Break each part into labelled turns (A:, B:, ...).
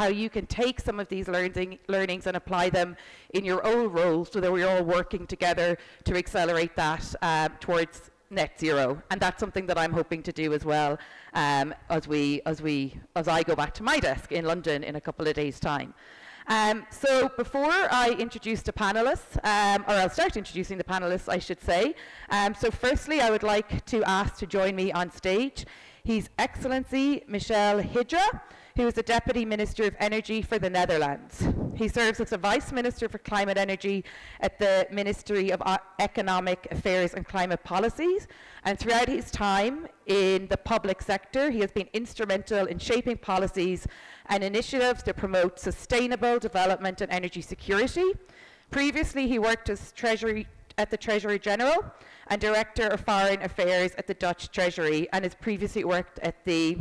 A: how you can take some of these learnings and apply them in your own roles so that we're all working together to accelerate that towards net zero. And that's something that I'm hoping to do as well as I go back to my desk in London in a couple of days' time. So before I introduce the panelists, or I'll start introducing the panelists, I should say. So firstly, I would like to ask to join me on stage His Excellency Michel Hidra, who is the Deputy Minister of Energy for the Netherlands. He serves as the Vice Minister for Climate Energy at the Ministry of Economic Affairs and Climate Policies. And throughout his time in the public sector, he has been instrumental in shaping policies and initiatives to promote sustainable development and energy security. Previously, he worked as at the Treasury General and Director of Foreign Affairs at the Dutch Treasury, and has previously worked at the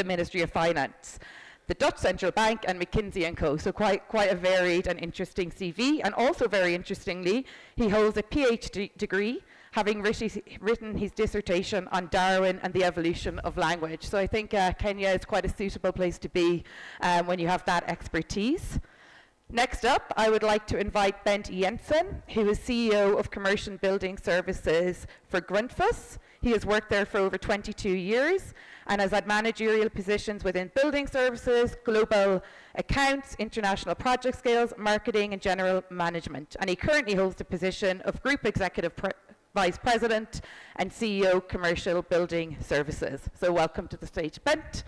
A: Ministry of Finance, the Dutch Central Bank, and McKinsey & Co. So quite a varied and interesting CV. And also very interestingly, he holds a PhD degree, having written his dissertation on Darwin and the evolution of language. So I think Kenya is quite a suitable place to be when you have that expertise. Next up, I would like to invite Bent Jensen, who is CEO of Commercial Building Services for Grundfos. He has worked there for over 22 years and has had managerial positions within building services, global accounts, international project scales, marketing, and general management. And he currently holds the position of Group Executive Vice President and CEO, Commercial Building Services. So welcome to the stage, Bent.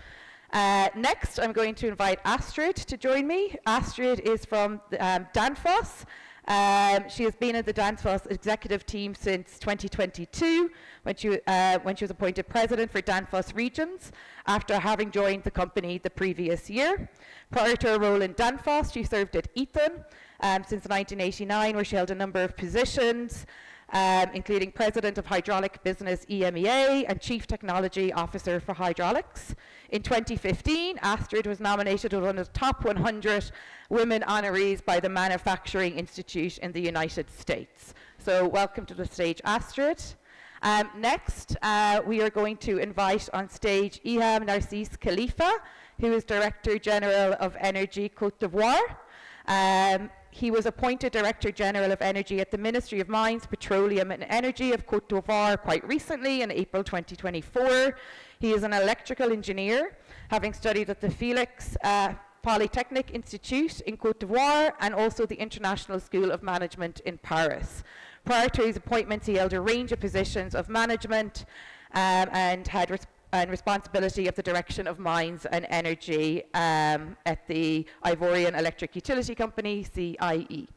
A: Next, I'm going to invite Astrid to join me. Astrid is from Danfoss. She has been in the Danfoss executive team since 2022, when she was appointed president for Danfoss Regions, after having joined the company the previous year. Prior to her role in Danfoss, she served at Eaton since 1989, where she held a number of positions, including President of Hydraulic Business EMEA and Chief Technology Officer for Hydraulics. In 2015, Astrid was nominated as one of the top 100 women honorees by the Manufacturing Institute in the United States. So welcome to the stage, Astrid. Next, we are going to invite on stage Iham Narcisse Khalifa, who is Director General of Energy Côte d'Ivoire. He was appointed Director General of Energy at the Ministry of Mines, Petroleum and Energy of Côte d'Ivoire quite recently in April 2024. He is an electrical engineer, having studied at the Felix Polytechnic Institute in Côte d'Ivoire and also the International School of Management in Paris. Prior to his appointments, he held a range of positions of management and had responsibility of the direction of mines and energy at the Ivorian Electric Utility Company, CIE.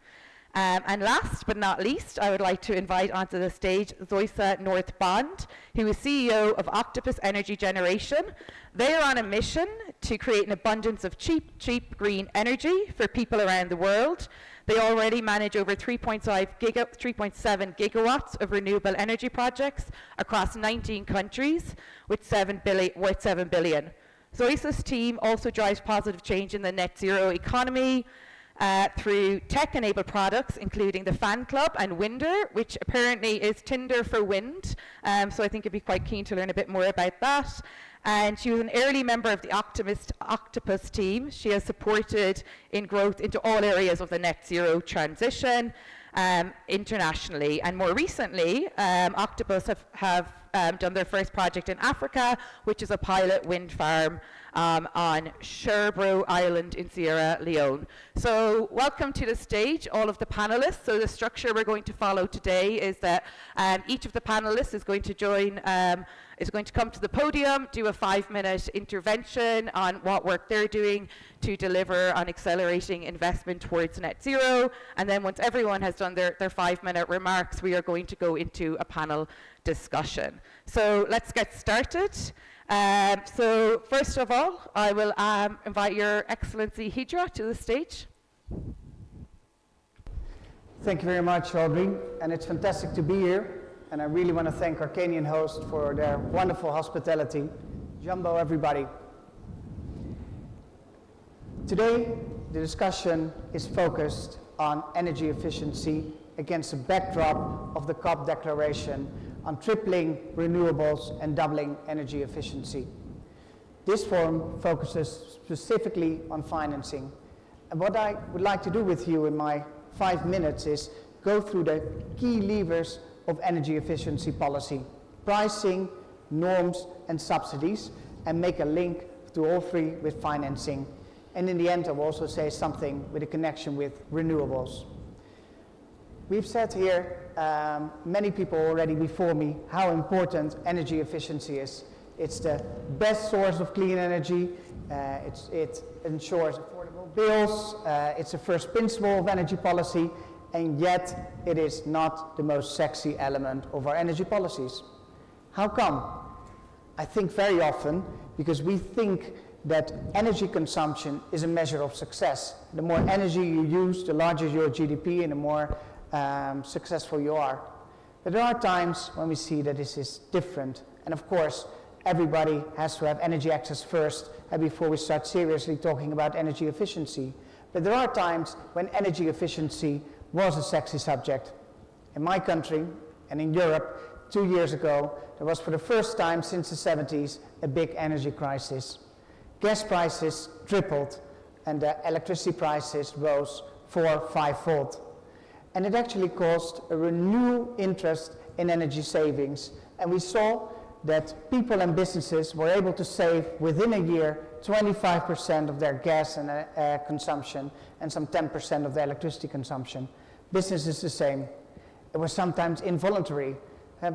A: And last but not least, I would like to invite onto the stage Zoisa North-Bond, who is CEO of Octopus Energy Generation. They are on a mission to create an abundance of cheap green energy for people around the world. They already manage over 3.7 gigawatts of renewable energy projects across 19 countries worth $7 billion. Zoisa's team also drives positive change in the net zero economy through tech-enabled products, including the Fan Club and Winder, which apparently is Tinder for wind. So I think I'd be quite keen to learn a bit more about that. And she was an early member of the Octopus team. She has supported in growth into all areas of the net zero transition internationally. And more recently, Octopus have done their first project in Africa, which is a pilot wind farm on Sherbro Island in Sierra Leone. So welcome to the stage, all of the panelists. So the structure we're going to follow today is that each of the panelists is going to come to the podium, do a 5-minute intervention on what work they're doing to deliver on accelerating investment towards net zero. And then once everyone has done their 5-minute remarks, we are going to go into a panel discussion. So let's get started. So first of all, I will invite Your Excellency Hidra to the stage.
B: Thank you very much, Audrey, and it's fantastic to be here. And I really want to thank our Kenyan host for their wonderful hospitality. Jumbo, everybody. Today, the discussion is focused on energy efficiency against the backdrop of the COP declaration on tripling renewables and doubling energy efficiency. This forum focuses specifically on financing. And what I would like to do with you in my 5 minutes is go through the key levers of energy efficiency policy: pricing, norms, and subsidies, and make a link to all three with financing. And in the end, I will also say something with a connection with renewables. We've said here, many people already before me, how important energy efficiency is. It's the best source of clean energy, it ensures affordable bills, it's the first principle of energy policy, and yet it is not the most sexy element of our energy policies. How come? I think very often because we think that energy consumption is a measure of success. The more energy you use, the larger your GDP and the more successful you are. But there are times when we see that this is different. And of course, everybody has to have energy access first before we start seriously talking about energy efficiency. But there are times when energy efficiency was a sexy subject. In my country and in Europe, 2 years ago, there was for the first time since the 70s a big energy crisis. Gas prices tripled and the electricity prices rose 4- or 5-fold. And it actually caused a renewed interest in energy savings. And we saw that people and businesses were able to save within a year 25% of their gas and consumption and some 10% of their electricity consumption. Business is the same. It was sometimes involuntary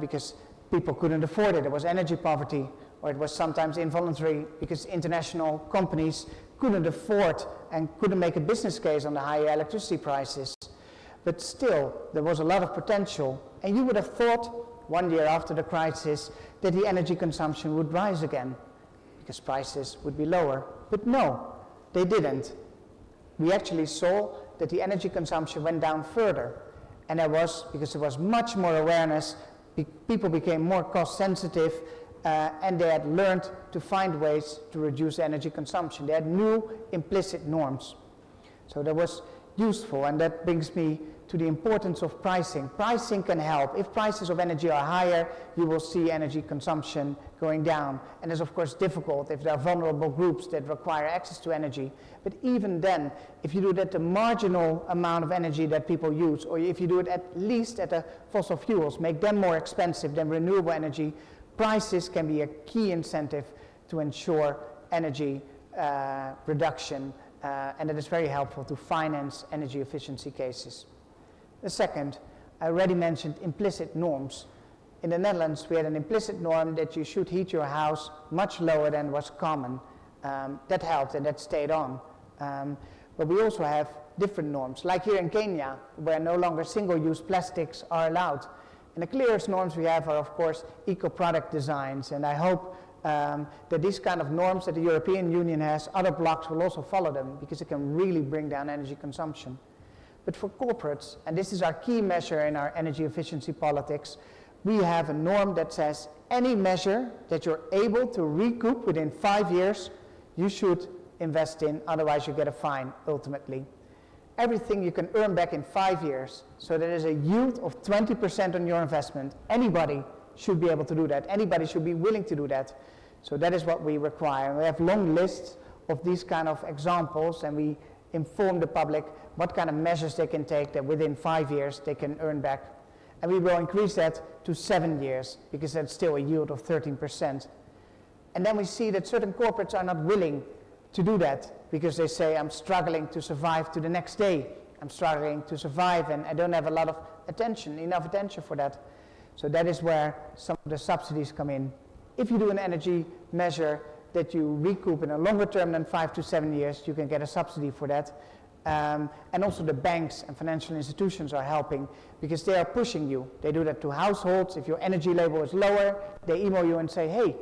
B: because people couldn't afford it. There was energy poverty, or it was sometimes involuntary because international companies couldn't afford and couldn't make a business case on the higher electricity prices. But still, there was a lot of potential. And you would have thought 1 year after the crisis that the energy consumption would rise again because prices would be lower. But no, they didn't. We actually saw that the energy consumption went down further. And that was because there was much more awareness, people became more cost sensitive, and they had learned to find ways to reduce energy consumption. They had new implicit norms. So that was useful, and that brings me to the importance of pricing. Pricing can help. If prices of energy are higher, you will see energy consumption going down. And it's of course difficult if there are vulnerable groups that require access to energy. But even then, if you do it at the marginal amount of energy that people use, or if you do it at least at the fossil fuels, make them more expensive than renewable energy, prices can be a key incentive to ensure energy reduction, and that is very helpful to finance energy efficiency cases. The second, I already mentioned implicit norms. In the Netherlands, we had an implicit norm that you should heat your house much lower than was common. That helped and that stayed on. But we also have different norms, like here in Kenya, where no longer single-use plastics are allowed. And the clearest norms we have are, of course, eco-product designs. And I hope that these kind of norms that the European Union has, other blocs will also follow them, because it can really bring down energy consumption. But for corporates, and this is our key measure in our energy efficiency politics, we have a norm that says any measure that you're able to recoup within 5 years, you should invest in, otherwise you get a fine ultimately. Everything you can earn back in 5 years, so there is a yield of 20% on your investment. Anybody should be able to do that. Anybody should be willing to do that. So that is what we require. We have long lists of these kind of examples, and we inform the public what kind of measures they can take that within 5 years they can earn back. And we will increase that to 7 years, because that's still a yield of 13%. And then we see that certain corporates are not willing to do that, because they say, I'm struggling to survive to the next day. I'm struggling to survive, and I don't have a lot of attention, enough attention for that. So that is where some of the subsidies come in. If you do an energy measure that you recoup in a longer term than 5 to 7 years, you can get a subsidy for that. And also the banks and financial institutions are helping, because they are pushing you. They do that to households. If your energy label is lower, they email you and say, hey,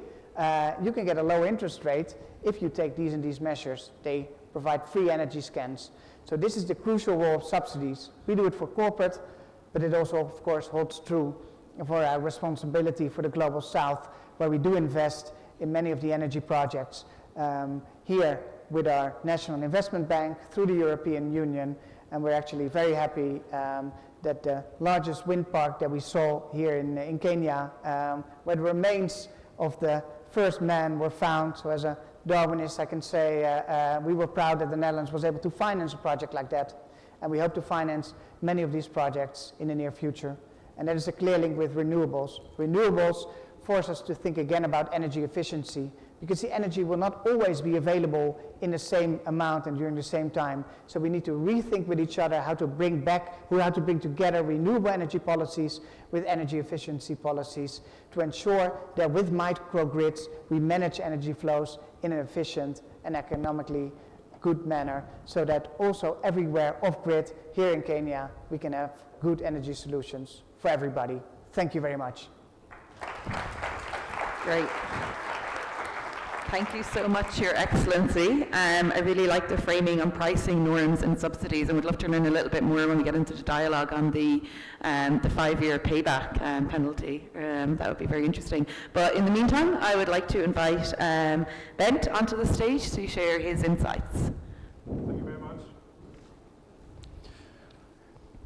B: you can get a lower interest rate if you take these and these measures. They provide free energy scans. So this is the crucial role of subsidies. We do it for corporate, but it also, of course, holds true for our responsibility for the Global South, where we do invest in many of the energy projects. Here, with our National Investment Bank, through the European Union, and we're actually very happy that the largest wind park that we saw here in Kenya, where the remains of the first man were found, so as a Darwinist, I can say we were proud that the Netherlands was able to finance a project like that. And we hope to finance many of these projects in the near future. And that is a clear link with renewables. Renewables force us to think again about energy efficiency, because the energy will not always be available in the same amount and during the same time. So we need to rethink with each other how to bring together renewable energy policies with energy efficiency policies to ensure that with microgrids we manage energy flows in an efficient and economically good manner, so that also everywhere off-grid here in Kenya we can have good energy solutions for everybody. Thank you very much.
A: Great. Thank you so much, Your Excellency. I really like the framing on pricing, norms and subsidies, and would love to learn a little bit more when we get into the dialogue on the 5-year payback penalty. That would be very interesting. But in the meantime, I would like to invite Bent onto the stage to share his insights.
C: Thank you very much.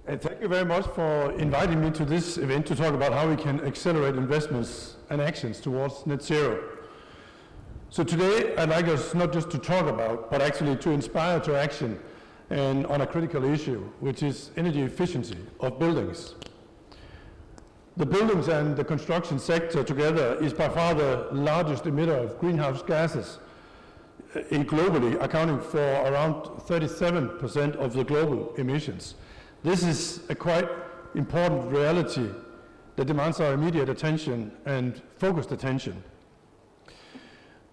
C: And thank you very much for inviting me to this event to talk about how we can accelerate investments and actions towards net zero. So today I'd like us not just to talk about, but actually to inspire to action and on a critical issue, which is energy efficiency of buildings. The buildings and the construction sector together is by far the largest emitter of greenhouse gases globally, accounting for around 37% of the global emissions. This is a quite important reality that demands our immediate attention and focused attention.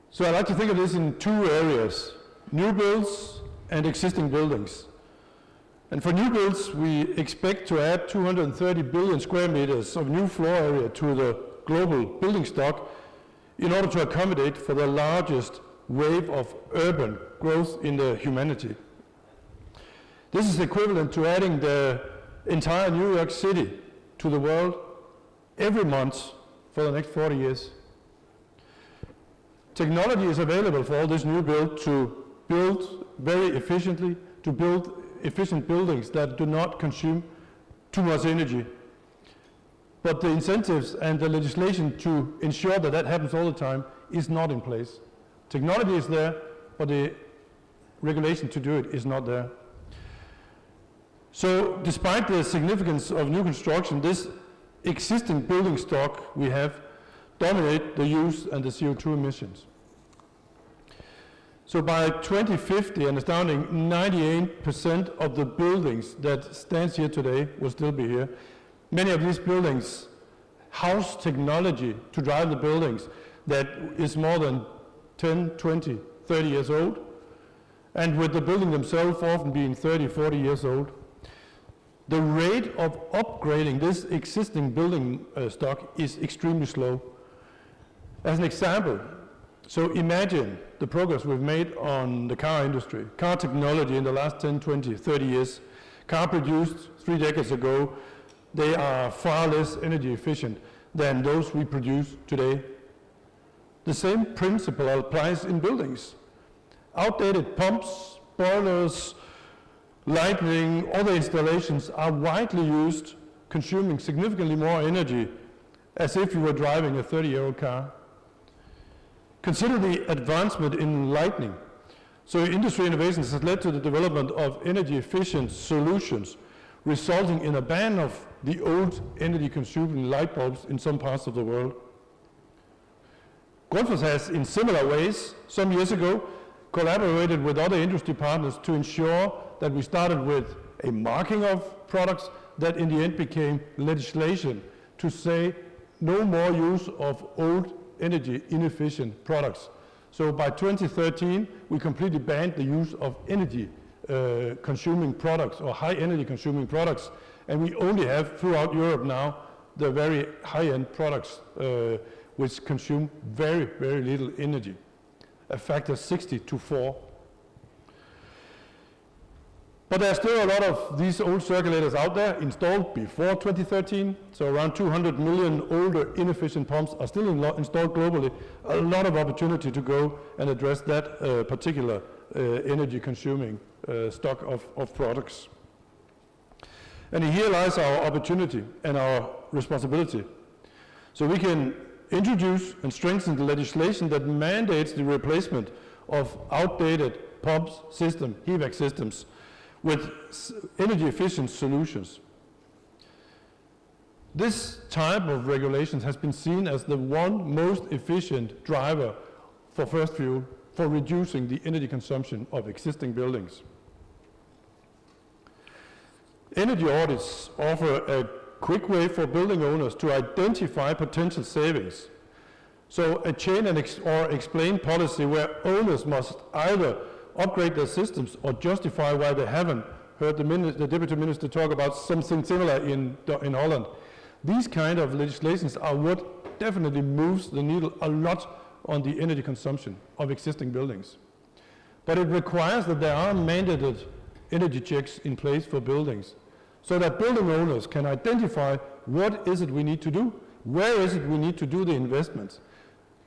C: So I like to think of this in two areas: new builds and existing buildings. And for new builds, we expect to add 230 billion square meters of new floor area to the global building stock in order to accommodate for the largest wave of urban growth in the humanity. This is equivalent to adding the entire New York City to the world every month for the next 40 years. Technology is available for all this new build to build very efficiently, to build efficient buildings that do not consume too much energy. But the incentives and the legislation to ensure that that happens all the time is not in place. Technology is there, but the regulation to do it is not there. So despite the significance of new construction, this existing building stock we have dominate the use and the CO2 emissions. So by 2050, an astounding 98% of the buildings that stands here today will still be here. Many of these buildings house technology to drive the buildings that is more than 10, 20, 30 years old, and with the building themselves often being 30, 40 years old. The rate of upgrading this existing building stock is extremely slow. As an example, so imagine the progress we've made on the car industry, car technology in the last 10, 20, 30 years. Car produced 3 decades ago, they are far less energy efficient than those we produce today. The same principle applies in buildings. Outdated pumps, boilers, lighting, other installations are widely used, consuming significantly more energy as if you were driving a 30-year-old car. Consider the advancement in lighting. So industry innovations has led to the development of energy-efficient solutions, resulting in a ban of the old energy-consuming light bulbs in some parts of the world. Grundfos has, in similar ways, some years ago, collaborated with other industry partners to ensure that we started with a marking of products that in the end became legislation to say no more use of old energy inefficient products. So by 2013, we completely banned the use of energy consuming products or high energy consuming products, and we only have throughout Europe now the very high-end products which consume very, very little energy, a factor 60 to 4. But there are still a lot of these old circulators out there installed before 2013, so around 200 million older inefficient pumps are still installed globally. A lot of opportunity to go and address that particular energy consuming stock of products. And here lies our opportunity and our responsibility. So we can introduce and strengthen the legislation that mandates the replacement of outdated pumps, HVAC systems, with energy efficient solutions. This type of regulations has been seen as the one most efficient driver for first fuel for reducing the energy consumption of existing buildings. Energy audits offer a quick way for building owners to identify potential savings. So a chain or explain policy where owners must either upgrade their systems or justify why they haven't. Heard the Deputy Minister talk about something similar in Holland. These kind of legislations are what definitely moves the needle a lot on the energy consumption of existing buildings. But it requires that there are mandated energy checks in place for buildings, so that building owners can identify what is it we need to do, where is it we need to do the investments.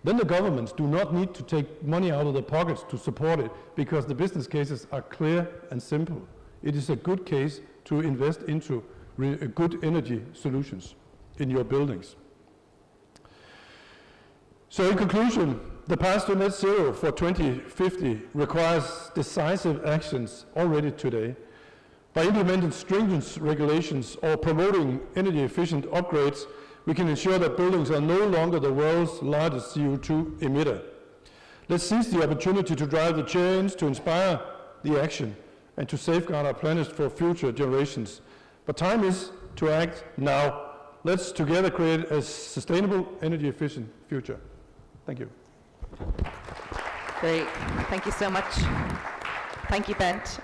C: Then the governments do not need to take money out of their pockets to support it, because the business cases are clear and simple. It is a good case to invest into good energy solutions in your buildings. So in conclusion, the path to net zero for 2050 requires decisive actions already today. By implementing stringent regulations or promoting energy efficient upgrades, we can ensure that buildings are no longer the world's largest CO2 emitter. Let's seize the opportunity to drive the change, to inspire the action, and to safeguard our planet for future generations. But time is to act now. Let's together create a sustainable, energy efficient future. Thank you.
A: Great. Thank you so much. Thank you, Bent.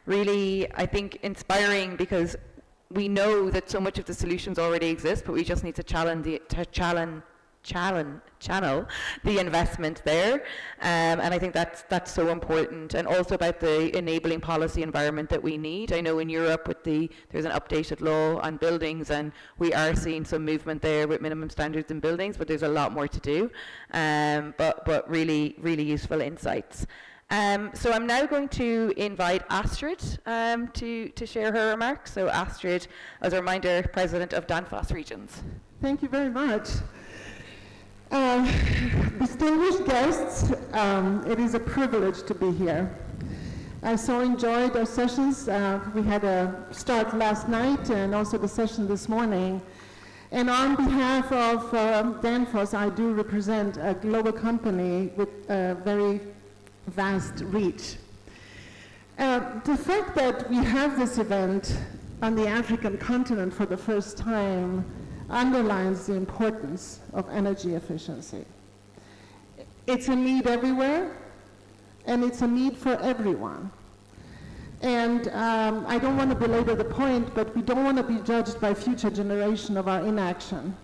A: Really, I think inspiring, because we know that so much of the solutions already exist, but we just need to channel the investment there, and I think that's so important. And also about the enabling policy environment that we need. I know in Europe there's an updated law on buildings, and we are seeing some movement there with minimum standards in buildings, but there's a lot more to do. But really, really useful insights. So I'm now going to invite Astrid to share her remarks. So Astrid, as a reminder, President of Danfoss Regions.
D: Thank you very much. Distinguished guests, it is a privilege to be here. I so enjoyed our sessions. We had a start last night and also the session this morning. And on behalf of Danfoss, I do represent a global company with a very vast reach. The fact that we have this event on the African continent for the first time underlines the importance of energy efficiency. It's a need everywhere, and it's a need for everyone. And I don't want to belabor the point, but we don't want to be judged by future generation of our inaction.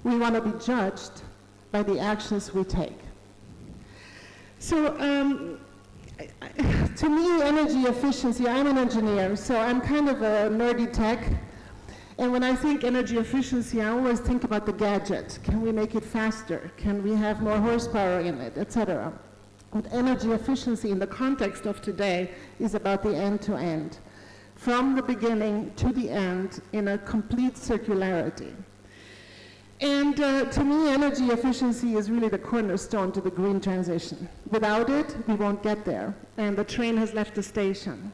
D: We want to be judged by the actions we take. So to me, energy efficiency, I'm an engineer, so I'm kind of a nerdy tech. And when I think energy efficiency, I always think about the gadget. Can we make it faster? Can we have more horsepower in it, etc.? But energy efficiency in the context of today is about the end-to-end, from the beginning to the end in a complete circularity. And to me, energy efficiency is really the cornerstone to the green transition. Without it, we won't get there, and the train has left the station.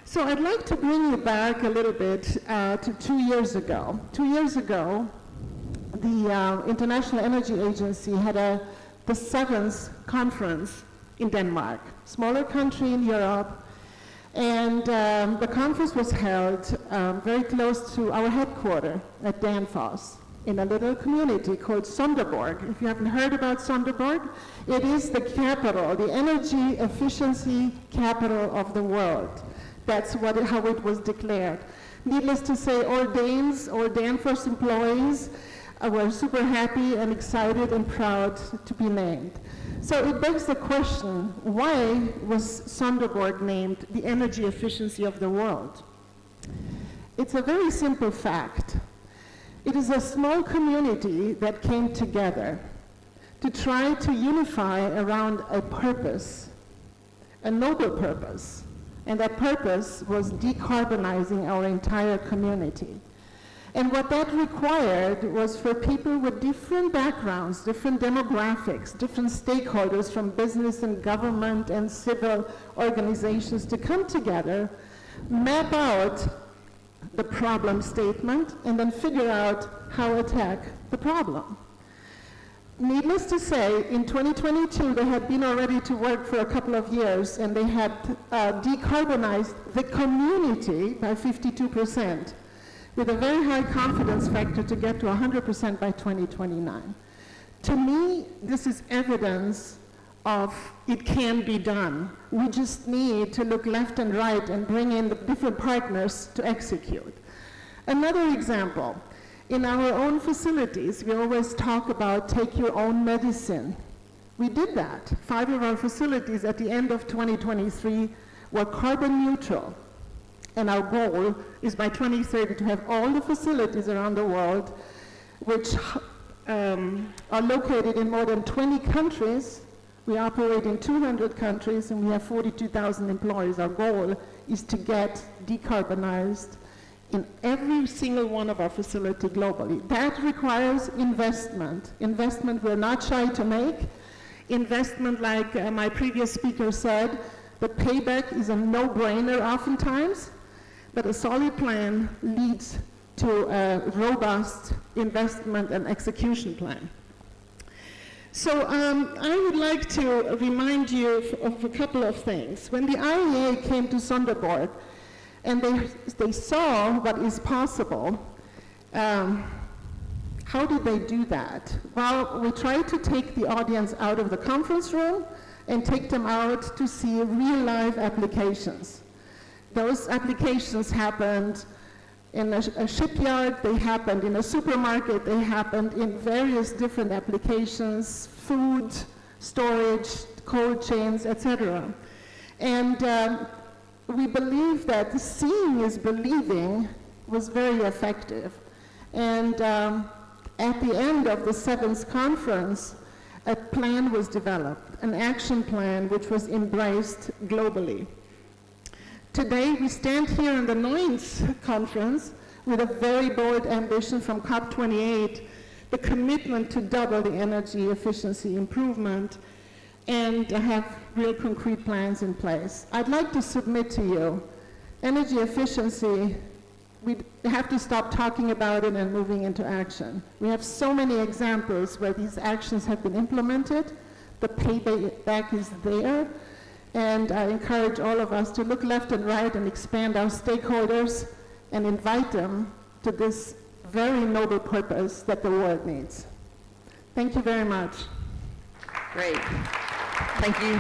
D: So I'd like to bring you back a little bit to 2 years ago. 2 years ago, the International Energy Agency had the 7th conference in Denmark, smaller country in Europe, and the conference was held very close to our headquarters at Danfoss, in a little community called Sonderborg. If you haven't heard about Sonderborg, it is the capital, the energy efficiency capital of the world. That's how it was declared. Needless to say, all Danes or Danfoss employees were super happy and excited and proud to be named. So it begs the question, why was Sonderborg named the energy efficiency of the world? It's a very simple fact. It is a small community that came together to try to unify around a purpose, a noble purpose, and that purpose was decarbonizing our entire community. And what that required was for people with different backgrounds, different demographics, different stakeholders from business and government and civil organizations to come together, map out the problem statement, and then figure out how to attack the problem. Needless to say, in 2022, they had been already to work for a couple of years, and they had decarbonized the community by 52%, with a very high confidence factor to get to 100% by 2029. To me, this is evidence of it can be done. We just need to look left and right and bring in the different partners to execute. Another example, in our own facilities, we always talk about take your own medicine. We did that. 5 of our facilities at the end of 2023 were carbon neutral. And our goal is by 2030 to have all the facilities around the world, which are located in more than 20 countries. We operate in 200 countries, and we have 42,000 employees. Our goal is to get decarbonized in every single one of our facilities globally. That requires investment. Investment we're not shy to make. Investment, like my previous speaker said, the payback is a no-brainer oftentimes, but a solid plan leads to a robust investment and execution plan. So I would like to remind you of a couple of things. When the IEA came to Sonderborg and they saw what is possible, how did they do that? Well, we tried to take the audience out of the conference room and take them out to see real-life applications. Those applications happened in a shipyard, they happened in a supermarket, they happened in various different applications, food, storage, cold chains, etc. And we believe that seeing is believing was very effective. And at the end of the 7th conference, a plan was developed, an action plan which was embraced globally. Today, we stand here in the 9th conference with a very bold ambition from COP28, the commitment to double the energy efficiency improvement and have real concrete plans in place. I'd like to submit to you, energy efficiency, we have to stop talking about it and moving into action. We have so many examples where these actions have been implemented, the payback is there, and I encourage all of us to look left and right and expand our stakeholders and invite them to this very noble purpose that the world needs. Thank you very much.
A: Great. Thank you.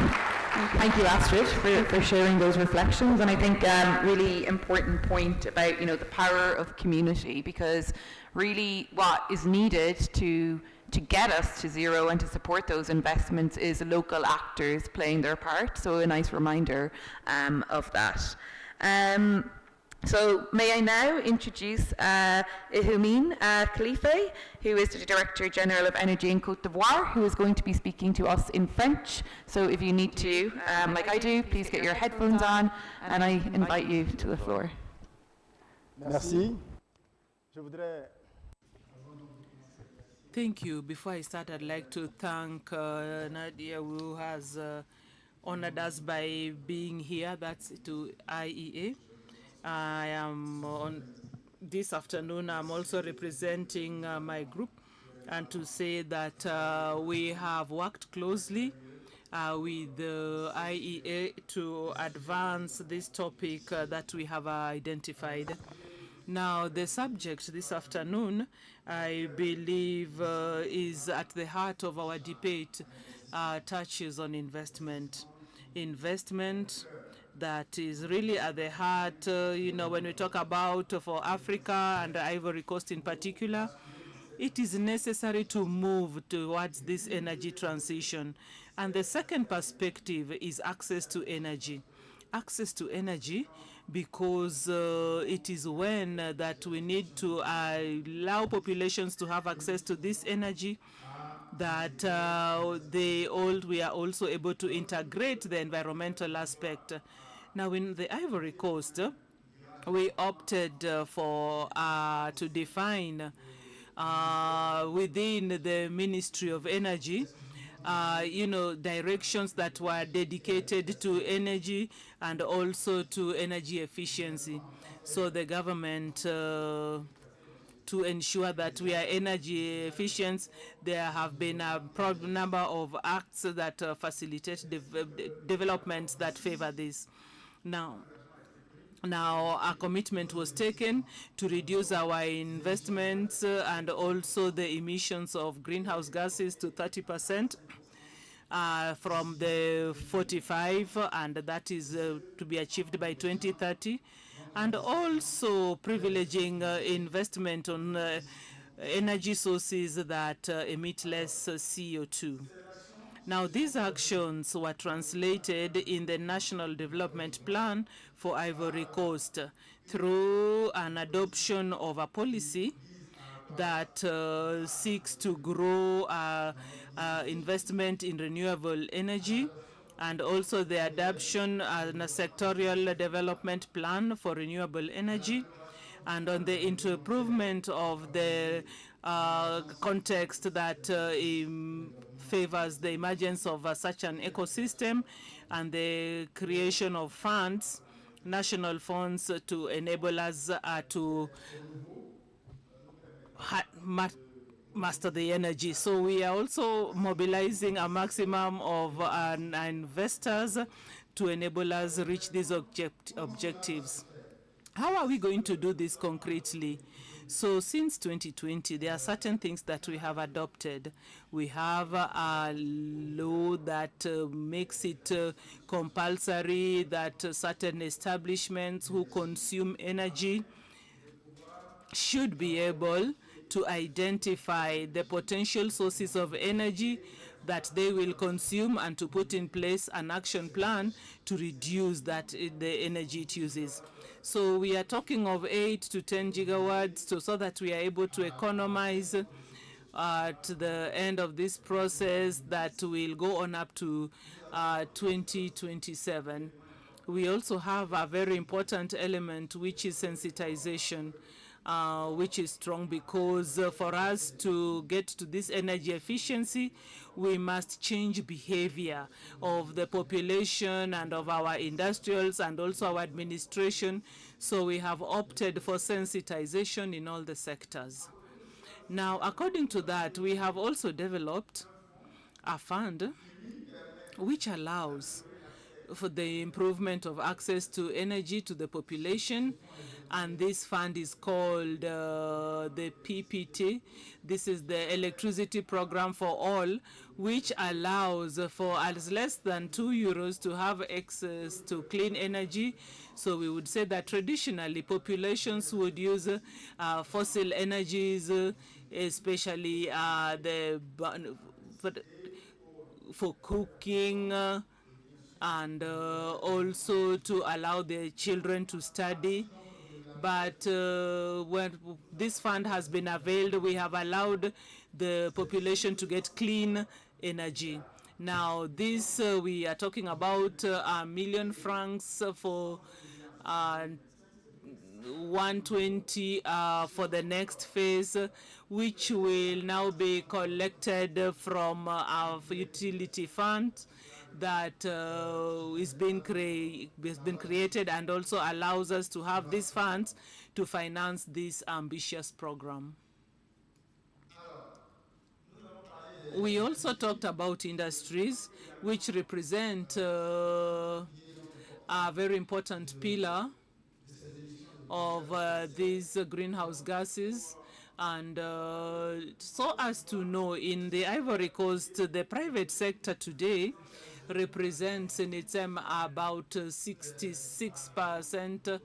A: Thank you, Astrid, for sharing those reflections. And I think really important point about, the power of community, because really what is needed to get us to zero and to support those investments is local actors playing their part. So a nice reminder of that. So may I now introduce Ihumine Khalife, who is the Director General of Energy in Côte d'Ivoire, who is going to be speaking to us in French. So if you need to, like I do, please get your headphones on, and I invite you to the floor.
E: Merci. Je voudrais...
F: Thank you. Before I start, I'd like to thank Nadia, who has honored us by being here. That's to IEA. I am on this afternoon. I'm also representing my group, and to say that we have worked closely with the IEA to advance this topic that we have identified. Now, the subject this afternoon, I believe, is at the heart of our debate, touches on investment. Investment that is really at the heart, when we talk about for Africa and Ivory Coast in particular, it is necessary to move towards this energy transition. And the second perspective is access to energy. Access to energy, because it is when that we need to allow populations to have access to this energy, that we are also able to integrate the environmental aspect. Now, in the Ivory Coast, we opted to define within the Ministry of Energy directions that were dedicated to energy and also to energy efficiency. So the government, to ensure that we are energy efficient, there have been a number of acts that facilitate developments that favor this. Now, our commitment was taken to reduce our investments and also the emissions of greenhouse gases to 30%. From the 45, and that is to be achieved by 2030, and also privileging investment on energy sources that emit less CO2. Now, these actions were translated in the National Development Plan for Ivory Coast through an adoption of a policy that seeks to grow investment in renewable energy, and also the adoption and a sectorial development plan for renewable energy, and on the improvement of the context that favors the emergence of such an ecosystem, and the creation of funds, national funds, to enable us to master the energy. So we are also mobilizing a maximum of investors to enable us reach these objectives. How are we going to do this concretely? So since 2020, there are certain things that we have adopted. We have a law that makes it compulsory that certain establishments who consume energy should be able to identify the potential sources of energy that they will consume and to put in place an action plan to reduce the energy it uses. So we are talking of 8 to 10 gigawatts so that we are able to economize at the end of this process that will go on up to 2027. We also have a very important element, which is sensitization. Which is strong because for us to get to this energy efficiency, we must change behavior of the population and of our industrials and also our administration. So we have opted for sensitization in all the sectors. Now, according to that, we have also developed a fund which allows for the improvement of access to energy to the population, and this fund is called the PPT. This is the Electricity Program for All, which allows for as less than €2 to have access to clean energy. So we would say that traditionally populations would use fossil energies, especially for cooking, and also to allow their children to study. But when this fund has been availed, we have allowed the population to get clean energy. Now, this we are talking about $1 million for 120 for the next phase, which will now be collected from our utility fund that has been created, and also allows us to have these funds to finance this ambitious program. We also talked about industries, which represent a very important pillar of these greenhouse gases. And so as to know, in the Ivory Coast, the private sector today represents in its about 66%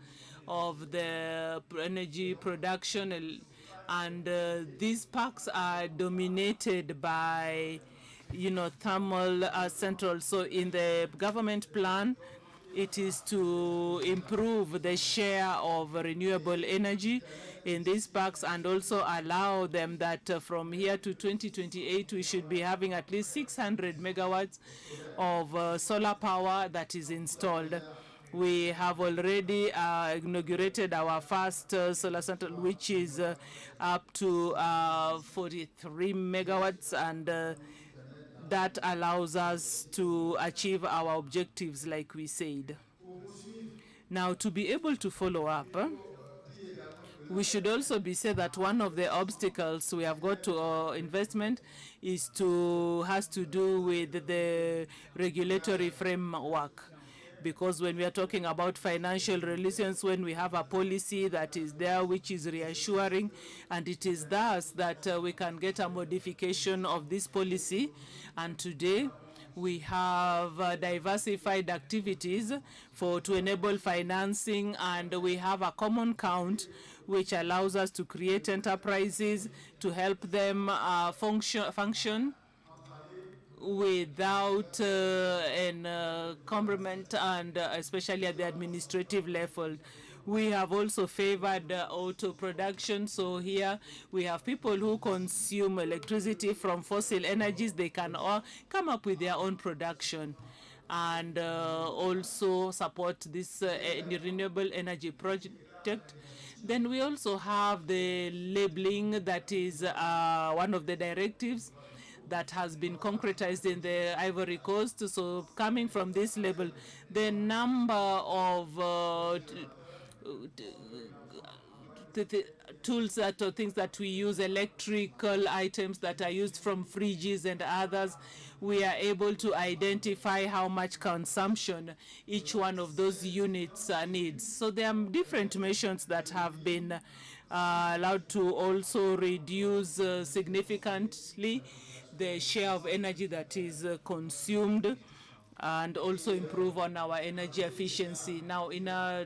F: of the energy production, and these parks are dominated by, thermal central. So in the government plan, it is to improve the share of renewable energy in these parks, and also allow them that from here to 2028 we should be having at least 600 megawatts of solar power that is installed. We have already inaugurated our first solar center, which is up to 43 megawatts, and that allows us to achieve our objectives, like we said. Now, to be able to follow up, we should also be said that one of the obstacles we have got to investment has to do with the regulatory framework. Because when we are talking about financial relations, when we have a policy that is there which is reassuring, and it is thus that we can get a modification of this policy. And today we have diversified activities to enable financing, and we have a common count which allows us to create enterprises to help them function without an encumbrance, and especially at the administrative level. We have also favored auto production. So here we have people who consume electricity from fossil energies. They can all come up with their own production and also support this renewable energy project. Then we also have the labeling, that is one of the directives that has been concretized in the Ivory Coast. So coming from this label, the number of tools or things that we use, electrical items that are used from fridges and others, we are able to identify how much consumption each one of those units needs. So there are different measures that have been allowed to also reduce significantly the share of energy that is consumed, and also improve on our energy efficiency. Now,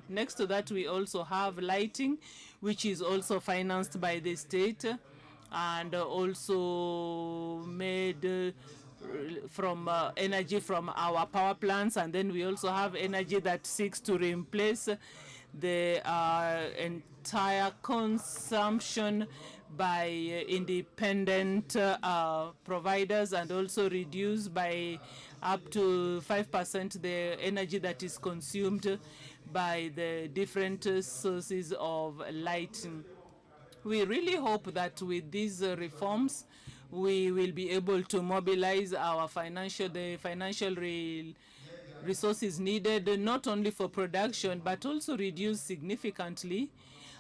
F: next to that, we also have lighting, which is also financed by the state and also made from energy from our power plants. And then we also have energy that seeks to replace the entire consumption by independent providers, and also reduce by up to 5% the energy that is consumed by the different sources of lighting. We really hope that with these reforms, we will be able to mobilize the financial resources needed, not only for production, but also reduce significantly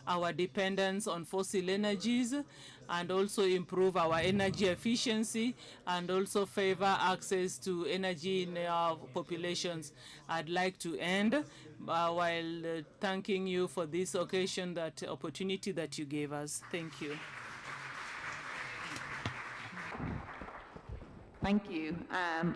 F: our dependence on fossil energies, and also improve our energy efficiency, and also favor access to energy in our populations. I'd like to end while thanking you for this occasion, that opportunity that you gave us. Thank you.
A: Thank you.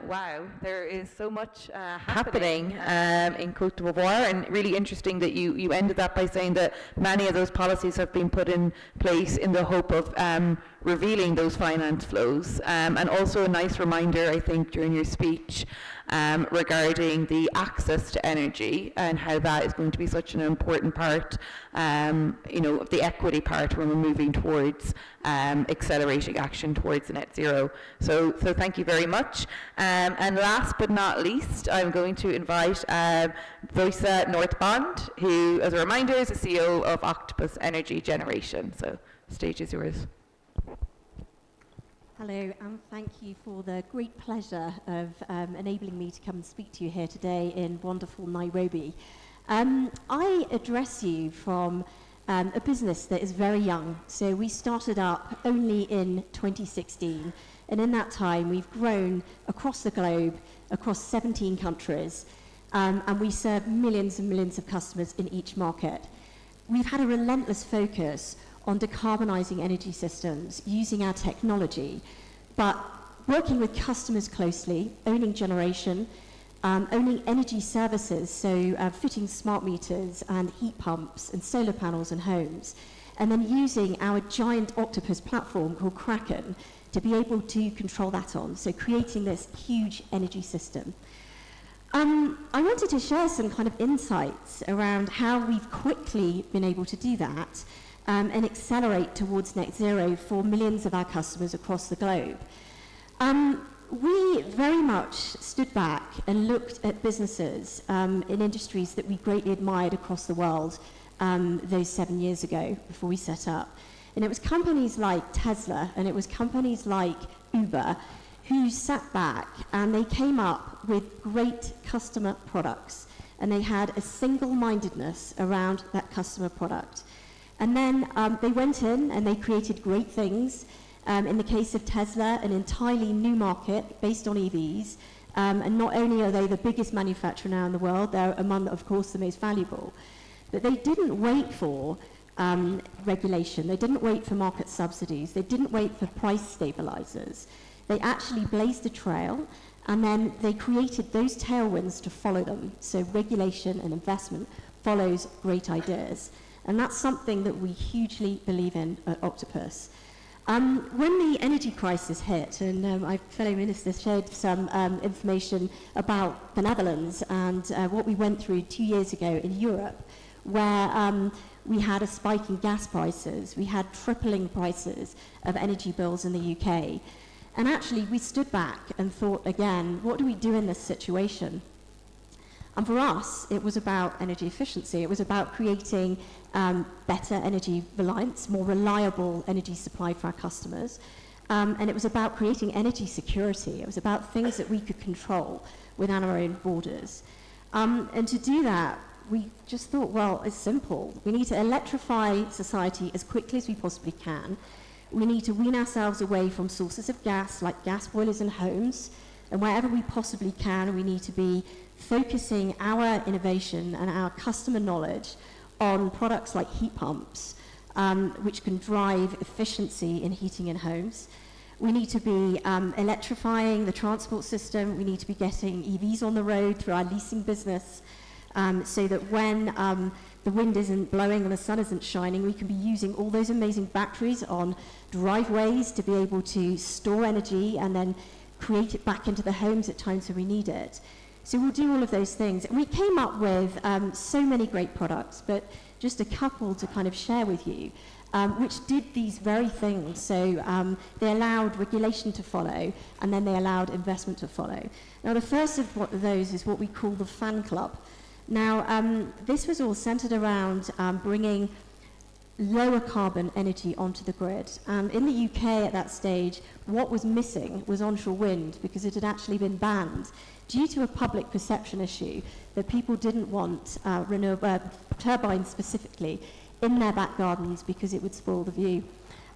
A: Wow, there is so much happening in Côte d'Ivoire, and really interesting that you ended that by saying that many of those policies have been put in place in the hope of revealing those finance flows. And also a nice reminder, I think, during your speech regarding the access to energy and how that is going to be such an important part, of the equity part when we're moving towards accelerating action towards net zero. So thank you very much. And last but not least, I'm going to invite Voisa Northbond, who, as a reminder, is the CEO of Octopus Energy Generation. So the stage is yours.
G: Hello, and thank you for the great pleasure of enabling me to come and speak to you here today in wonderful Nairobi. I address you from a business that is very young. So we started up only in 2016, and in that time we've grown across the globe, across 17 countries, and we serve millions and millions of customers in each market. We've had a relentless focus on decarbonising energy systems using our technology, but working with customers closely, owning generation, owning energy services, so fitting smart meters and heat pumps and solar panels in homes, and then using our giant Octopus platform called Kraken to be able to control that on, so creating this huge energy system. I wanted to share some kind of insights around how we've quickly been able to do that and accelerate towards net zero for millions of our customers across the globe. we very much stood back and looked at businesses in industries that we greatly admired across the world those 7 years ago before we set up. And it was companies like Tesla and it was companies like Uber who sat back and they came up with great customer products and they had a single-mindedness around that customer product. And then they went in and they created great things. In the case of Tesla, an entirely new market based on EVs. And not only are they the biggest manufacturer now in the world, they're among, of course, the most valuable. But they didn't wait for regulation. They didn't wait for market subsidies. They didn't wait for price stabilizers. They actually blazed a trail, and then they created those tailwinds to follow them. So regulation and investment follows great ideas. And that's something that we hugely believe in at Octopus. When the energy crisis hit, and my fellow minister shared some information about the Netherlands and what we went through 2 years ago in Europe, where we had a spike in gas prices, we had tripling prices of energy bills in the UK. And actually, we stood back and thought again, what do we do in this situation? And for us, it was about energy efficiency. It was about creating better energy reliance, more reliable energy supply for our customers. And it was about creating energy security. It was about things that we could control within our own borders. And to do that, we just thought, well, it's simple. We need to electrify society as quickly as we possibly can. We need to wean ourselves away from sources of gas, like gas boilers in homes. And wherever we possibly can, we need to be focusing our innovation and our customer knowledge on products like heat pumps, which can drive efficiency in heating in homes. We need to be electrifying the transport system. We need to be getting EVs on the road through our leasing business, so that when the wind isn't blowing and the sun isn't shining, we can be using all those amazing batteries on driveways to be able to store energy and then create it back into the homes at times when we need it. So we'll do all of those things. And we came up with so many great products, but just a couple to kind of share with you, which did these very things. So they allowed regulation to follow, and then they allowed investment to follow. Now, the first of those is what we call the fan club. Now, this was all centered around bringing lower carbon energy onto the grid. And in the UK at that stage, what was missing was onshore wind because it had actually been banned due to a public perception issue that people didn't want turbines specifically in their back gardens because it would spoil the view.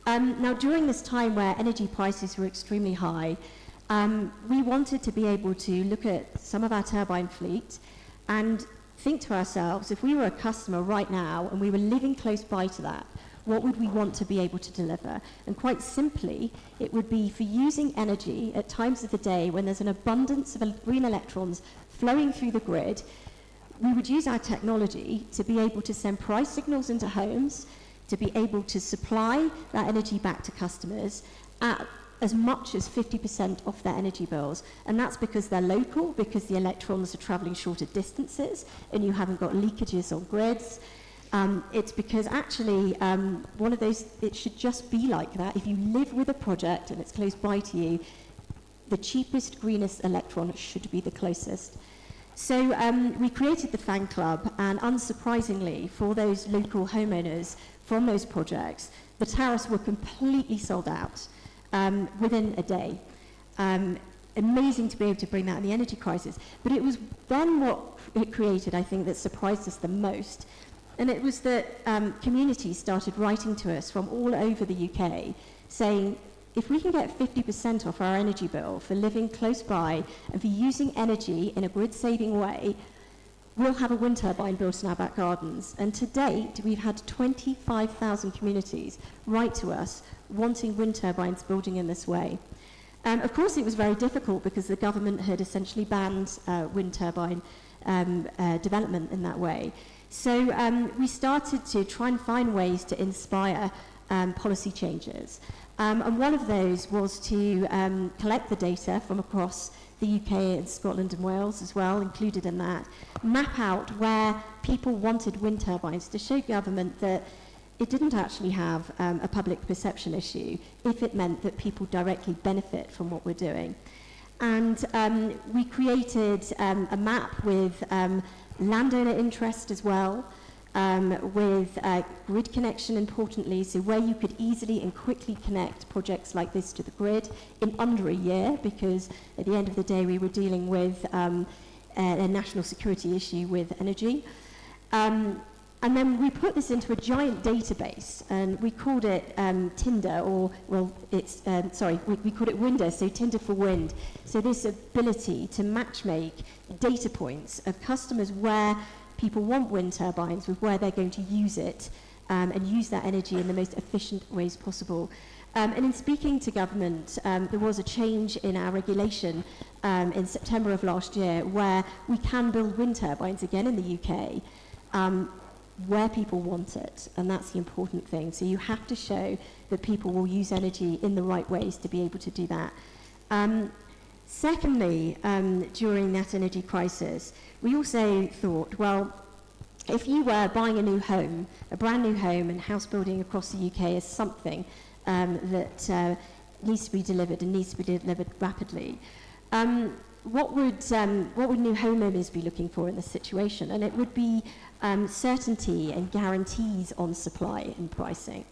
G: Now, during this time where energy prices were extremely high, we wanted to be able to look at some of our turbine fleet and think to ourselves, if we were a customer right now and we were living close by to that, what would we want to be able to deliver? And quite simply, it would be for using energy at times of the day when there's an abundance of green electrons flowing through the grid. We would use our technology to be able to send price signals into homes, to be able to supply that energy back to customers at as much as 50% off their energy bills. And that's because they're local, because the electrons are traveling shorter distances and you haven't got leakages on grids. It's because actually one of those, it should just be like that. If you live with a project and it's close by to you, the cheapest, greenest electron should be the closest. So we created the fan club, and unsurprisingly for those local homeowners from those projects, the tariffs were completely sold out within a day. Amazing to be able to bring that in the energy crisis. But it was then what it created, I think, that surprised us the most. And it was that communities started writing to us from all over the UK saying, if we can get 50% off our energy bill for living close by and for using energy in a grid-saving way, we'll have a wind turbine built in our back gardens. And to date, we've had 25,000 communities write to us wanting wind turbines building in this way. Of course, it was very difficult because the government had essentially banned wind turbine development in that way. So we started to try and find ways to inspire policy changes. And one of those was to collect the data from across the UK and Scotland and Wales as well, included in that, map out where people wanted wind turbines to show government that it didn't actually have a public perception issue if it meant that people directly benefit from what we're doing. And we created a map with landowner interest as well, with grid connection importantly, so where you could easily and quickly connect projects like this to the grid in under a year, because at the end of the day we were dealing with a national security issue with energy. And then we put this into a giant database, and we called it Tinder, or, well, it's, we called it Winder, so Tinder for wind. So this ability to matchmake data points of customers where people want wind turbines with where they're going to use it, and use that energy in the most efficient ways possible. And in speaking to government, there was a change in our regulation in September of last year where we can build wind turbines again in the UK, where people want it, and that's the important thing. So you have to show that people will use energy in the right ways to be able to do that. Secondly, during that energy crisis, we also thought, well, if you were buying a new home, a brand new home, and house building across the UK is something that needs to be delivered and needs to be delivered rapidly, what would new homeowners be looking for in this situation? And it would be certainty and guarantees on supply and pricing.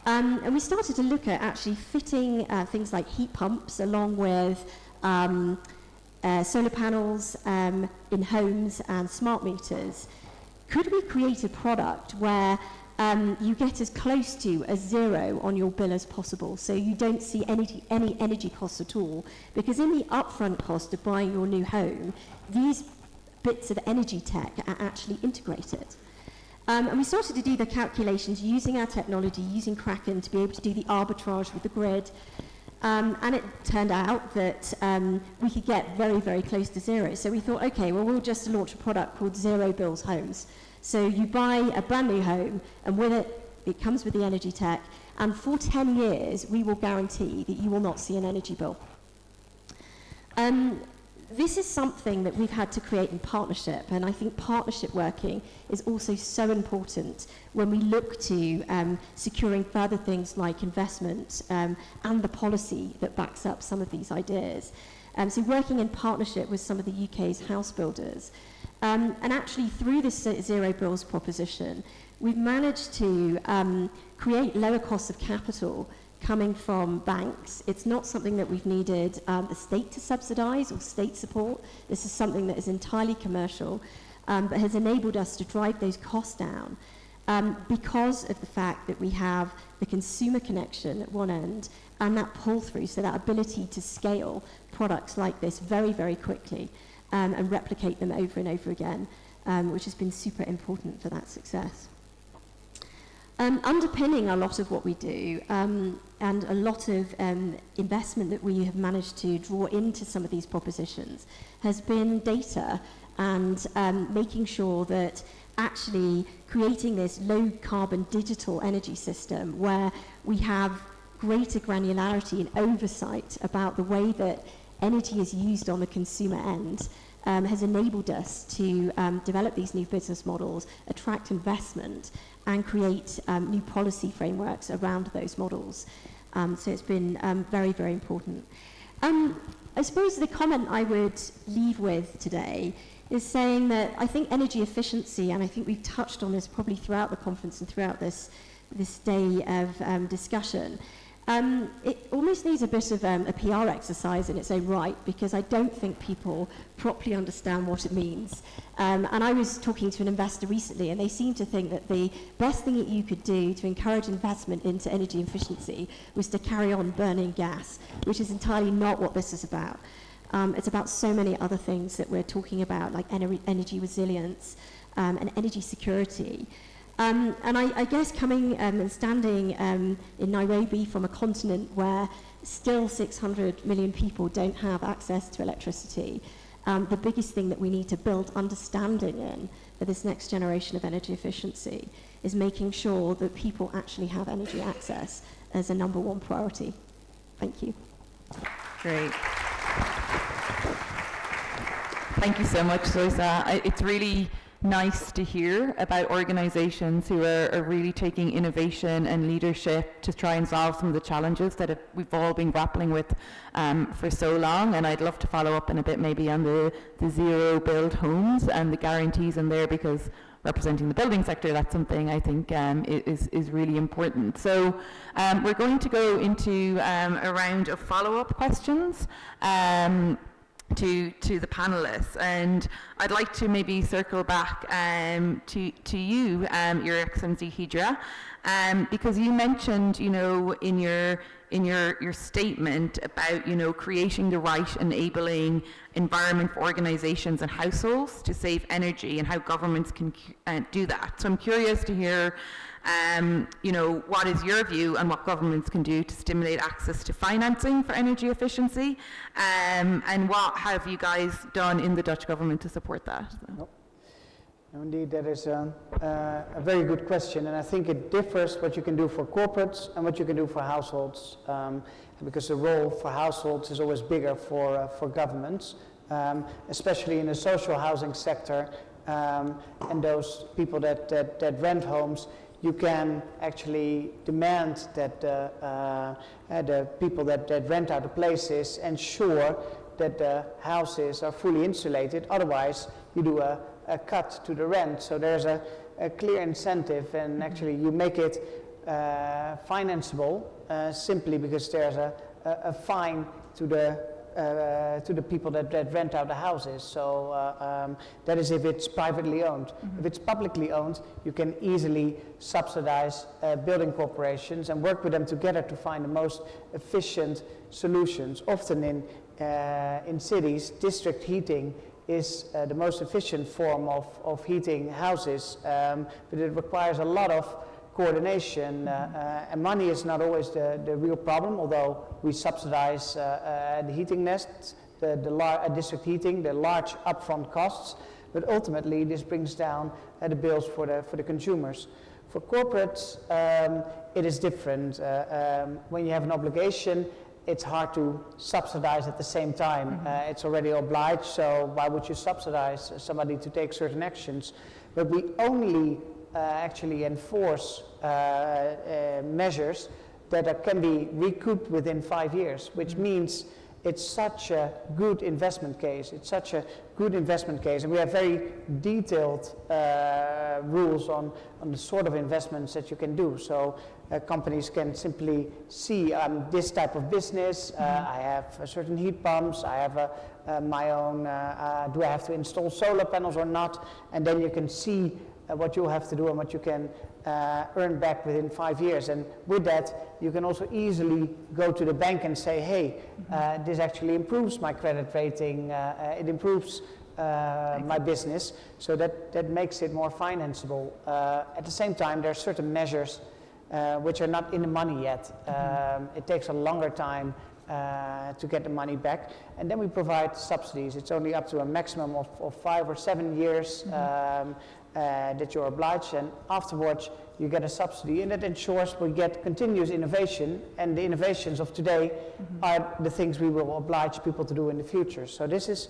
G: And we started to look at actually fitting things like heat pumps along with solar panels in homes and smart meters. Could we create a product where you get as close to a zero on your bill as possible, so you don't see any energy costs at all? Because in the upfront cost of buying your new home, these bits of energy tech are actually integrated. And we started to do the calculations using our technology, using Kraken, to be able to do the arbitrage with the grid. And it turned out that we could get very, very close to zero. So we thought, okay, well, we'll just launch a product called Zero Bills Homes. So you buy a brand new home, and with it, it comes with the energy tech, and for 10 years, we will guarantee that you will not see an energy bill. This is something that we've had to create in partnership, and I think partnership working is also so important when we look to securing further things like investment and the policy that backs up some of these ideas. So working in partnership with some of the UK's house builders. And actually through this Zero Bills proposition, we've managed to create lower costs of capital coming from banks. It's not something that we've needed the state to subsidise or state support. This is something that is entirely commercial, but has enabled us to drive those costs down because of the fact that we have the consumer connection at one end and that pull-through, so that ability to scale products like this very, very quickly and replicate them over and over again, which has been super important for that success. Underpinning a lot of what we do and a lot of investment that we have managed to draw into some of these propositions has been data and making sure that actually creating this low carbon digital energy system where we have greater granularity and oversight about the way that energy is used on the consumer end has enabled us to develop these new business models, attract investment, and create new policy frameworks around those models. So it's been very, very important. I suppose the comment I would leave with today is saying that I think energy efficiency, and I think we've touched on this probably throughout the conference and throughout this day of discussion, it almost needs a bit of a PR exercise in its own right, because I don't think people properly understand what it means. And I was talking to an investor recently, and they seem to think that the best thing that you could do to encourage investment into energy efficiency was to carry on burning gas, which is entirely not what this is about. It's about so many other things that we're talking about, like energy resilience and energy security. And I guess coming and standing in Nairobi from a continent where still 600 million people don't have access to electricity, the biggest thing that we need to build understanding in for this next generation of energy efficiency is making sure that people actually have energy access as a #1 priority. Thank you.
A: Great. Thank you so much, Soisa. It's really nice to hear about organisations who are really taking innovation and leadership to try and solve some of the challenges that we've all been grappling with for so long. And I'd love to follow up in a bit maybe on the zero build homes and the guarantees in there, because representing the building sector, that's something I think is really important. So we're going to go into a round of follow-up questions to the panelists, and I'd like to maybe circle back to you, Your Excellency Hijra, because you mentioned, in your statement about, creating the right enabling environment for organisations and households to save energy, and how governments can do that. So I'm curious to hear, what is your view on what governments can do to stimulate access to financing for energy efficiency, and what have you guys done in the Dutch government to support that? So.
B: No, indeed, that is a very good question, and I think it differs what you can do for corporates and what you can do for households, because the role for households is always bigger for governments, especially in the social housing sector, and those people that rent homes. You can actually demand that the people that rent out the places ensure that the houses are fully insulated. Otherwise, you do a cut to the rent. So there's a clear incentive, and actually you make it financeable simply because there's a fine to the people that rent out the houses. So that is if it's privately owned. Mm-hmm. If it's publicly owned, you can easily subsidize building corporations and work with them together to find the most efficient solutions. Often in cities, district heating is the most efficient form of heating houses, but it requires a lot of coordination, and money is not always the real problem, although we subsidize the heating nests, the district heating, the large upfront costs, but ultimately this brings down the bills for the consumers. For corporates, it is different. When you have an obligation, it's hard to subsidize at the same time. It's already obliged, so why would you subsidize somebody to take certain actions? But we only actually enforce measures that can be recouped within 5 years, which means it's such a good investment case. It's such a good investment case, and we have very detailed rules on the sort of investments that you can do. So companies can simply see this type of business, I have certain heat pumps, I have my own, do I have to install solar panels or not? And then you can see what you'll have to do and what you can earn back within 5 years. And with that, you can also easily go to the bank and say, hey, this actually improves my credit rating, it improves my business, so that makes it more financeable. At the same time, there are certain measures which are not in the money yet. It takes a longer time to get the money back, and then we provide subsidies. It's only up to a maximum of 5 or 7 years that you're obliged, and afterwards you get a subsidy, and that ensures we get continuous innovation, and the innovations of today are the things we will oblige people to do in the future. So this is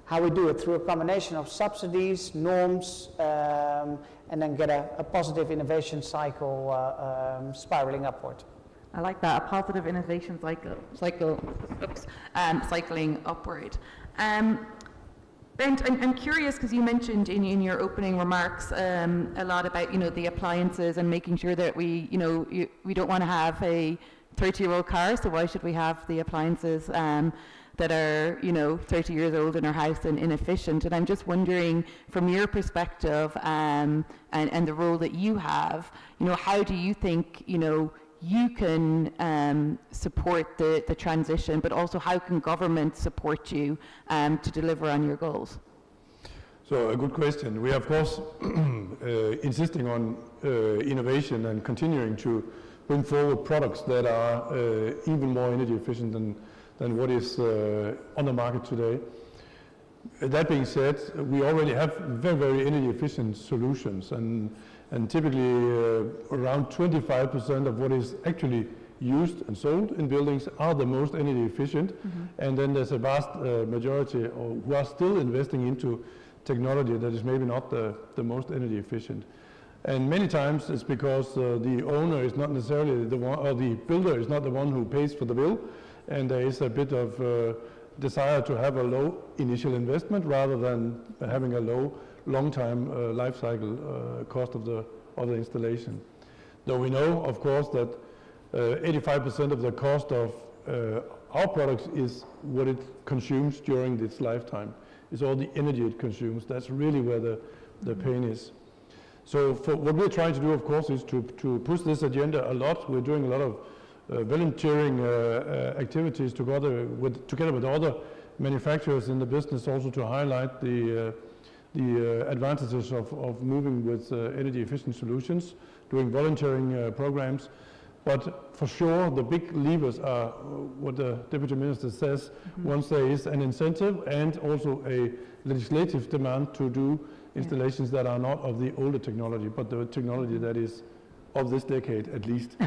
B: how we do it, through a combination of subsidies, norms, and then get a positive innovation cycle spiraling upward.
A: I like that, a positive innovation cycling upward. Bent, I'm curious, because you mentioned in your opening remarks a lot about the appliances and making sure that we don't want to have a 30-year-old car, so why should we have the appliances that are 30 years old in our house and inefficient? And I'm just wondering, from your perspective and the role that you have, how do you think you can support the transition, but also how can government support you to deliver on your goals?
C: So a good question. We are of course insisting on innovation and continuing to bring forward products that are even more energy efficient than what is on the market today. That being said, we already have very, very energy efficient solutions, and typically around 25% of what is actually used and sold in buildings are the most energy efficient, and then there's a vast majority who are still investing into technology that is maybe not the most energy efficient. And many times it's because the owner is not necessarily the one, or the builder is not the one who pays for the bill, and there is a bit of desire to have a low initial investment rather than having a low long-time life cycle cost of the installation. Though we know, of course, that 85% of the cost of our products is what it consumes during its lifetime. It's all the energy it consumes. That's really where the pain is. So what we're trying to do, of course, is to push this agenda a lot. We're doing a lot of volunteering activities together with other manufacturers in the business, also to highlight the advantages of moving with energy efficient solutions, doing volunteering programs. But for sure, the big levers are what the Deputy Minister says. Once there is an incentive and also a legislative demand to do installations that are not of the older technology, but the technology that is of this decade at least.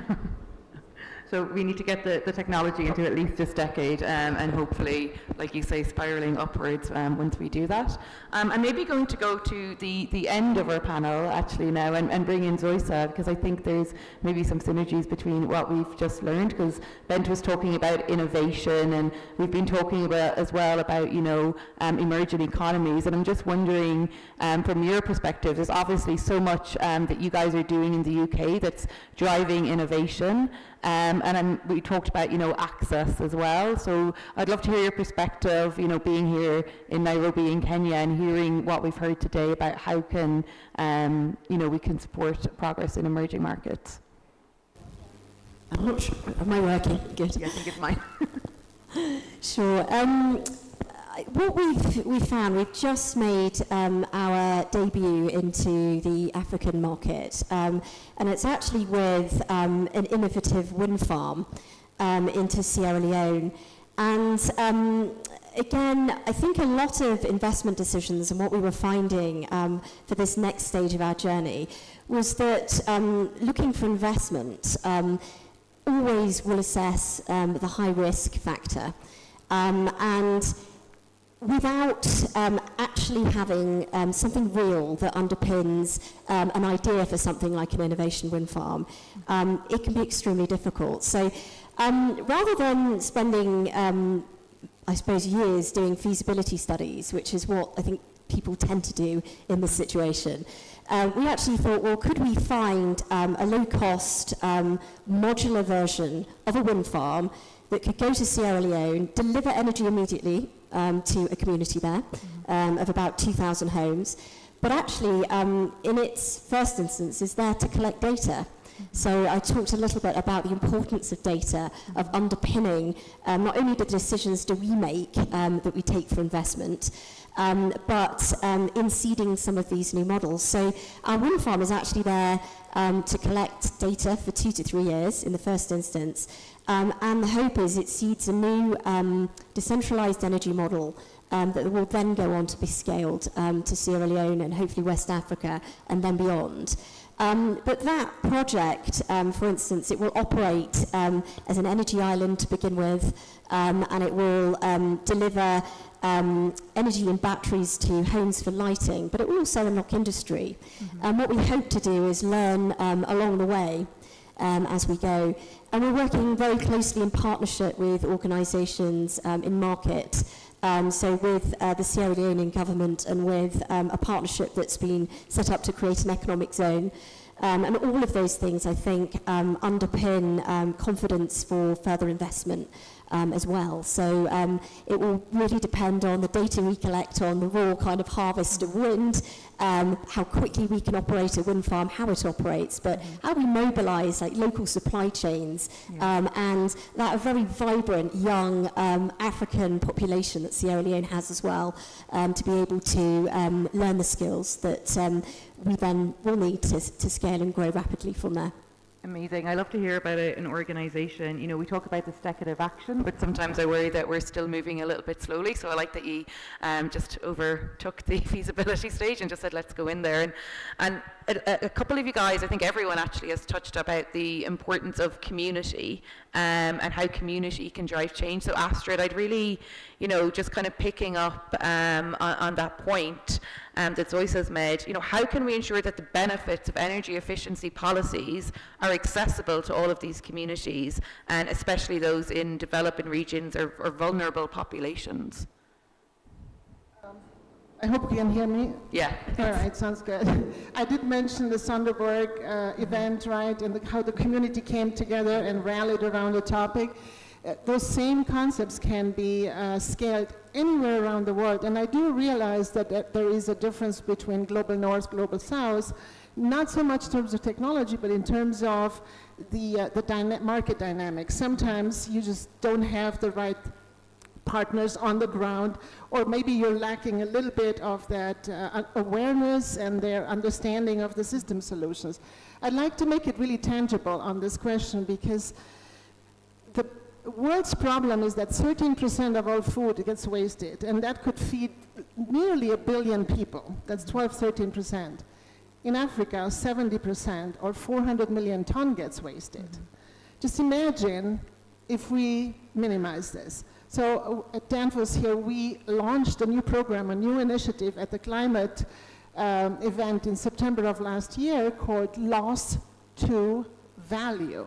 A: So we need to get the technology into at least this decade, and hopefully, like you say, spiraling upwards once we do that. I'm maybe going to go to the end of our panel actually now and bring in Zoisa, because I think there's maybe some synergies between what we've just learned, because Bent was talking about innovation, and we've been talking about as well about, you know, emerging economies, and I'm just wondering from your perspective, there's obviously so much that you guys are doing in the UK that's driving innovation. And we talked about, you know, access as well. So I'd love to hear your perspective, you know, being here in Nairobi in Kenya and hearing what we've heard today about how can, you know, we can support progress in emerging markets.
G: I'm not sure. Am I working? Good.
A: Yeah, I think it's mine.
G: Sure. What we've found, we've just made our debut into the African market, and it's actually with an innovative wind farm into Sierra Leone. And again, I think a lot of investment decisions and what we were finding for this next stage of our journey was that looking for investment always will assess the high risk factor. And without actually having something real that underpins an idea for something like an innovation wind farm, it can be extremely difficult. So rather than spending, I suppose, years doing feasibility studies, which is what I think people tend to do in this situation, we actually thought, well, could we find a low-cost modular version of a wind farm that could go to Sierra Leone, deliver energy immediately to a community there of about 2,000 homes, but actually in its first instance is there to collect data. So I talked a little bit about the importance of data, of underpinning not only the decisions do we make that we take for investment, but in seeding some of these new models. So our wind farm is actually there to collect data for 2 to 3 years in the first instance. And the hope is it seeds a new decentralized energy model that will then go on to be scaled to Sierra Leone and hopefully West Africa and then beyond. But that project, for instance, it will operate as an energy island to begin with, and it will deliver energy and batteries to homes for lighting, but it will also unlock industry. And what we hope to do is learn along the way as we go. And we're working very closely in partnership with organisations in market, so with the Sierra Leonean government and with a partnership that's been set up to create an economic zone. And all of those things, I think, underpin confidence for further investment as well. So it will really depend on the data we collect on the raw kind of harvest of wind, how quickly we can operate a wind farm, how it operates, but how we mobilise like local supply chains and that very vibrant young African population that Sierra Leone has as well, to be able to learn the skills that we then will need to scale and grow rapidly from there.
A: Amazing. I love to hear about an organisation. You know, we talk about this decade of action, but sometimes I worry that we're still moving a little bit slowly. So I like that you just overtook the feasibility stage and just said, let's go in there. And a couple of you guys, I think everyone actually has touched about the importance of community and how community can drive change. So Astrid, I'd really, just kind of picking up on that point that Zois has made, how can we ensure that the benefits of energy efficiency policies are accessible to all of these communities, and especially those in developing regions or vulnerable populations?
D: I hope you can hear me.
A: Yeah.
D: All right, sounds good. I did mention the Sonderborg event, right, and how the community came together and rallied around the topic. Those same concepts can be scaled anywhere around the world, and I do realize that there is a difference between global north, global south, not so much in terms of technology, but in terms of the market dynamics. Sometimes you just don't have the right partners on the ground, or maybe you're lacking a little bit of that awareness and their understanding of the system solutions. I'd like to make it really tangible on this question, because the world's problem is that 13% of all food gets wasted, and that could feed nearly 1 billion people. That's 13%. In Africa, 70% or 400 million ton gets wasted. Just imagine if we minimize this. So at Danfoss here, we launched a new program, a new initiative at the climate event in September of last year called Loss to Value.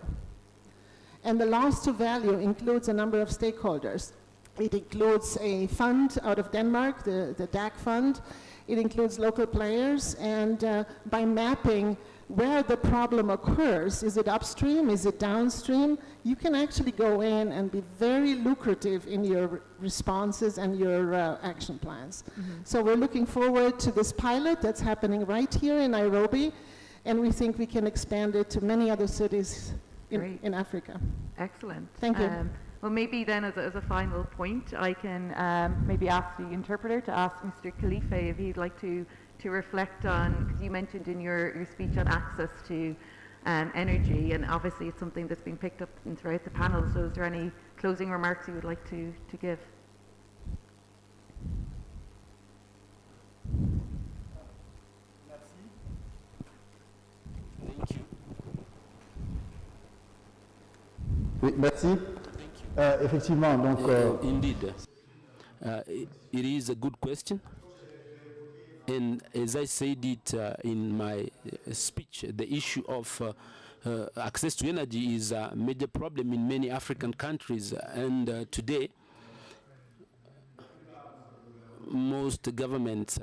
D: And the loss to value includes a number of stakeholders. It includes a fund out of Denmark, the DAC fund. It includes local players, and by mapping where the problem occurs, is it upstream, is it downstream, you can actually go in and be very lucrative in your responses and your action plans. So we're looking forward to this pilot that's happening right here in Nairobi, and we think we can expand it to many other cities in Africa.
A: Excellent.
D: Thank you.
A: Well, maybe then as a final point, I can maybe ask the interpreter to ask Mr. Khalifa if he'd like to reflect on, because you mentioned in your speech on access to energy, and obviously it's something that's been picked up throughout the panel. So is there any closing remarks you would like to give?
H: Thank you.
E: Oui, merci. Effectivement, donc...
H: Indeed, it is a good question. And as I said it in my speech, the issue of access to energy is a major problem in many African countries. And today, most governments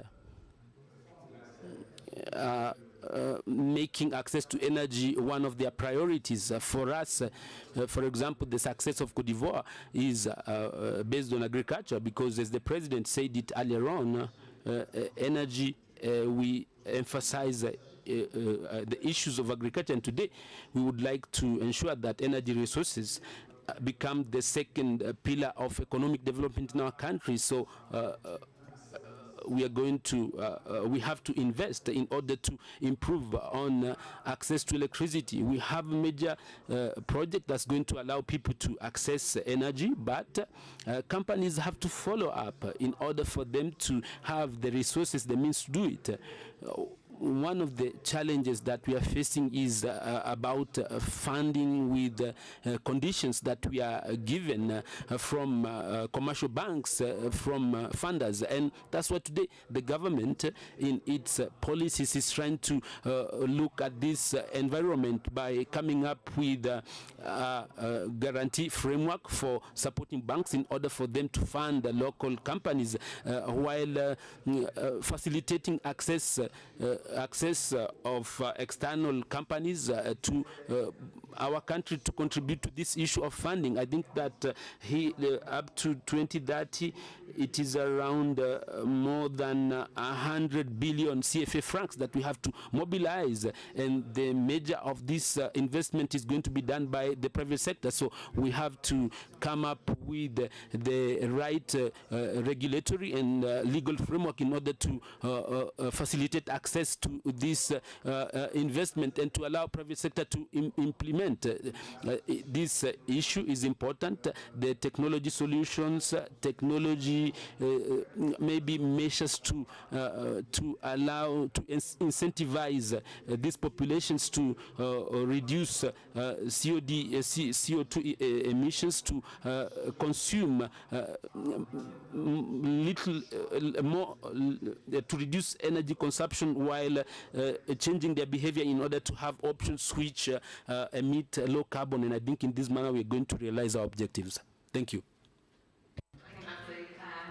H: are making access to energy one of their priorities. For us, for example, the success of Cote d'Ivoire is based on agriculture, because as the president said it earlier on, energy, we emphasize the issues of agriculture, and today we would like to ensure that energy resources become the second pillar of economic development in our country. So we are going to, we have to invest in order to improve on access to electricity. We have a major project that's going to allow people to access energy, but companies have to follow up in order for them to have the resources, the means to do it. One of the challenges that we are facing is about funding with conditions that we are given from commercial banks, from funders, and that's what today the government in its policies is trying to look at this environment by coming up with a guarantee framework for supporting banks in order for them to fund local companies while facilitating access of external companies to our country to contribute to this issue of funding. I think that up to 2030, it is around more than 100 billion CFA francs that we have to mobilize, and the major of this investment is going to be done by the private sector. So we have to come up with the right regulatory and legal framework in order to facilitate access access to this investment and to allow private sector to implement. This issue is important. The technology solutions, technology, maybe measures to allow to incentivize these populations to reduce CO2 emissions, to consume little more, to reduce energy consumption while changing their behavior in order to have options which emit low carbon. And I think in this manner we're going to realize our objectives. Thank you.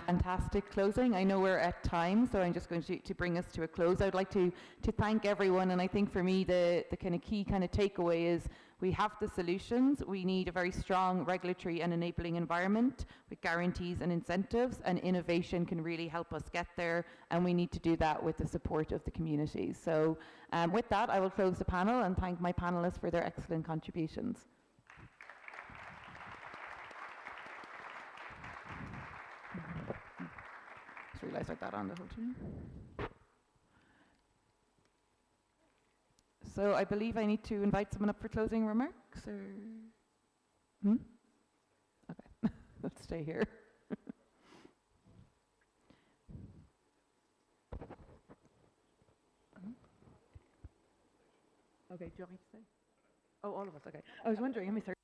A: Fantastic closing. I know we're at time, so I'm just going to bring us to a close. I'd like to thank everyone, and I think for me the kind of key kind of takeaway is we have the solutions. We need a very strong regulatory and enabling environment with guarantees and incentives, and innovation can really help us get there, and we need to do that with the support of the community. So with that, I will close the panel and thank my panelists for their excellent contributions. Just realised I got on the whole thing. So I believe I need to invite someone up for closing remarks, or? Okay, let's stay here. Okay, do you want me to stay? Oh, all of us, okay. I was wondering, let me start.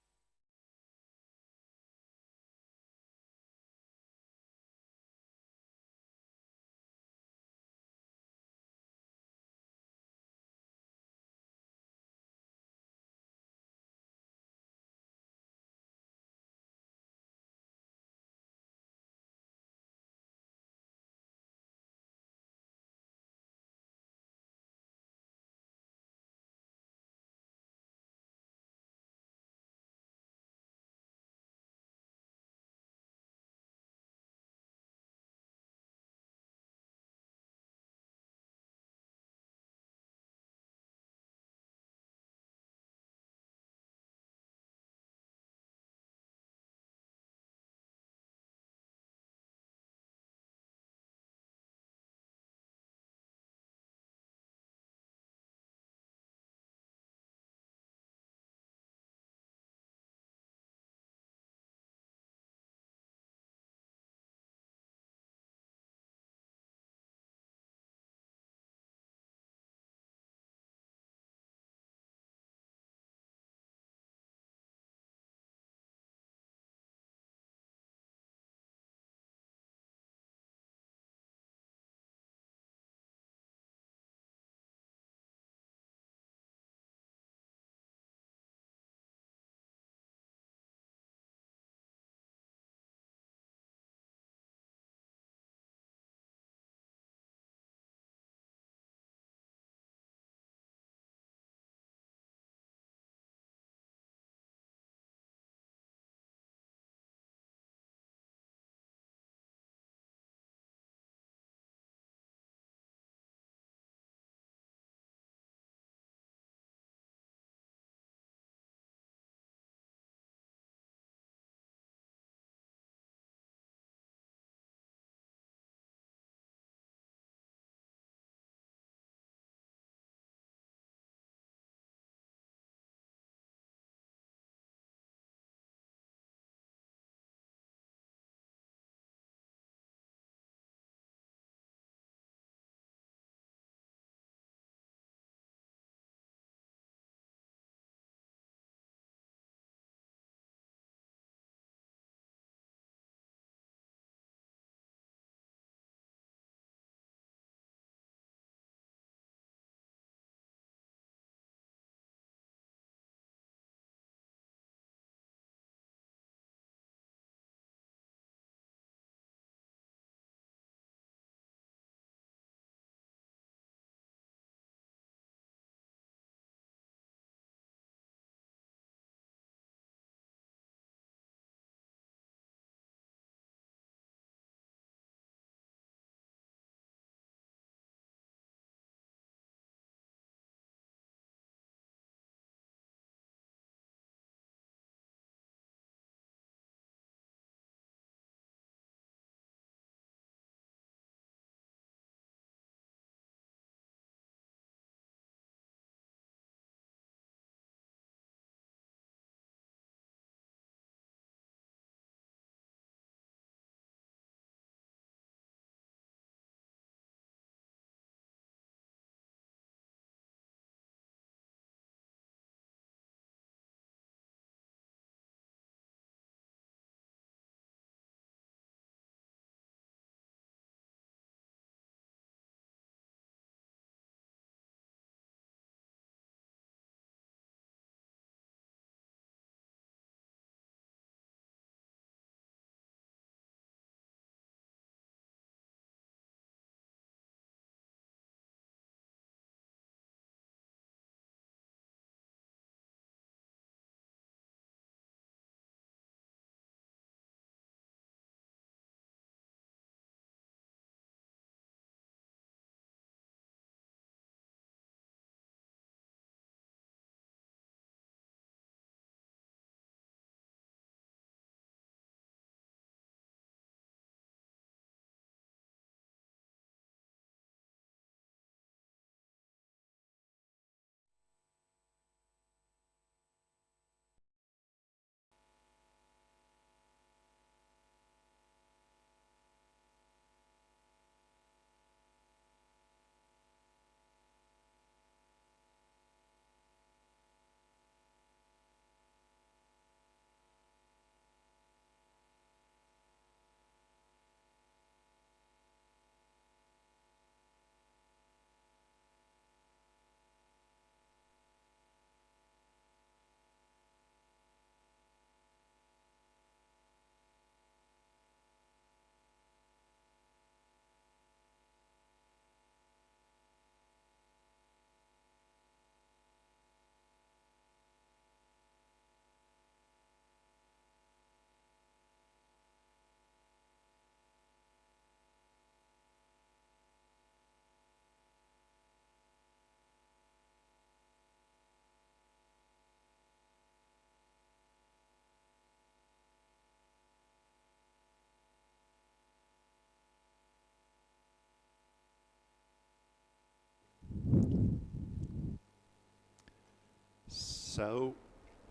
I: So,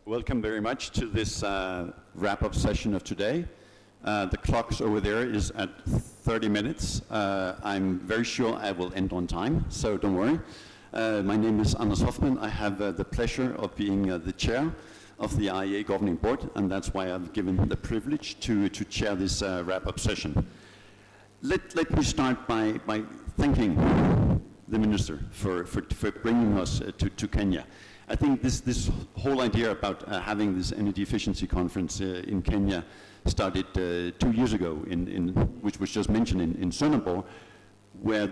I: welcome very much to this wrap-up session of today. The clock over there is at 30 minutes. I'm very sure I will end on time, so don't worry. My name is Anders Hoffman. I have the pleasure of being the chair of the IEA Governing Board, and that's why I've given the privilege to chair this wrap-up session. Let me start by thanking the Minister for bringing us to Kenya. I think this whole idea about having this energy efficiency conference in Kenya started 2 years ago, which was just mentioned in Sonobor, where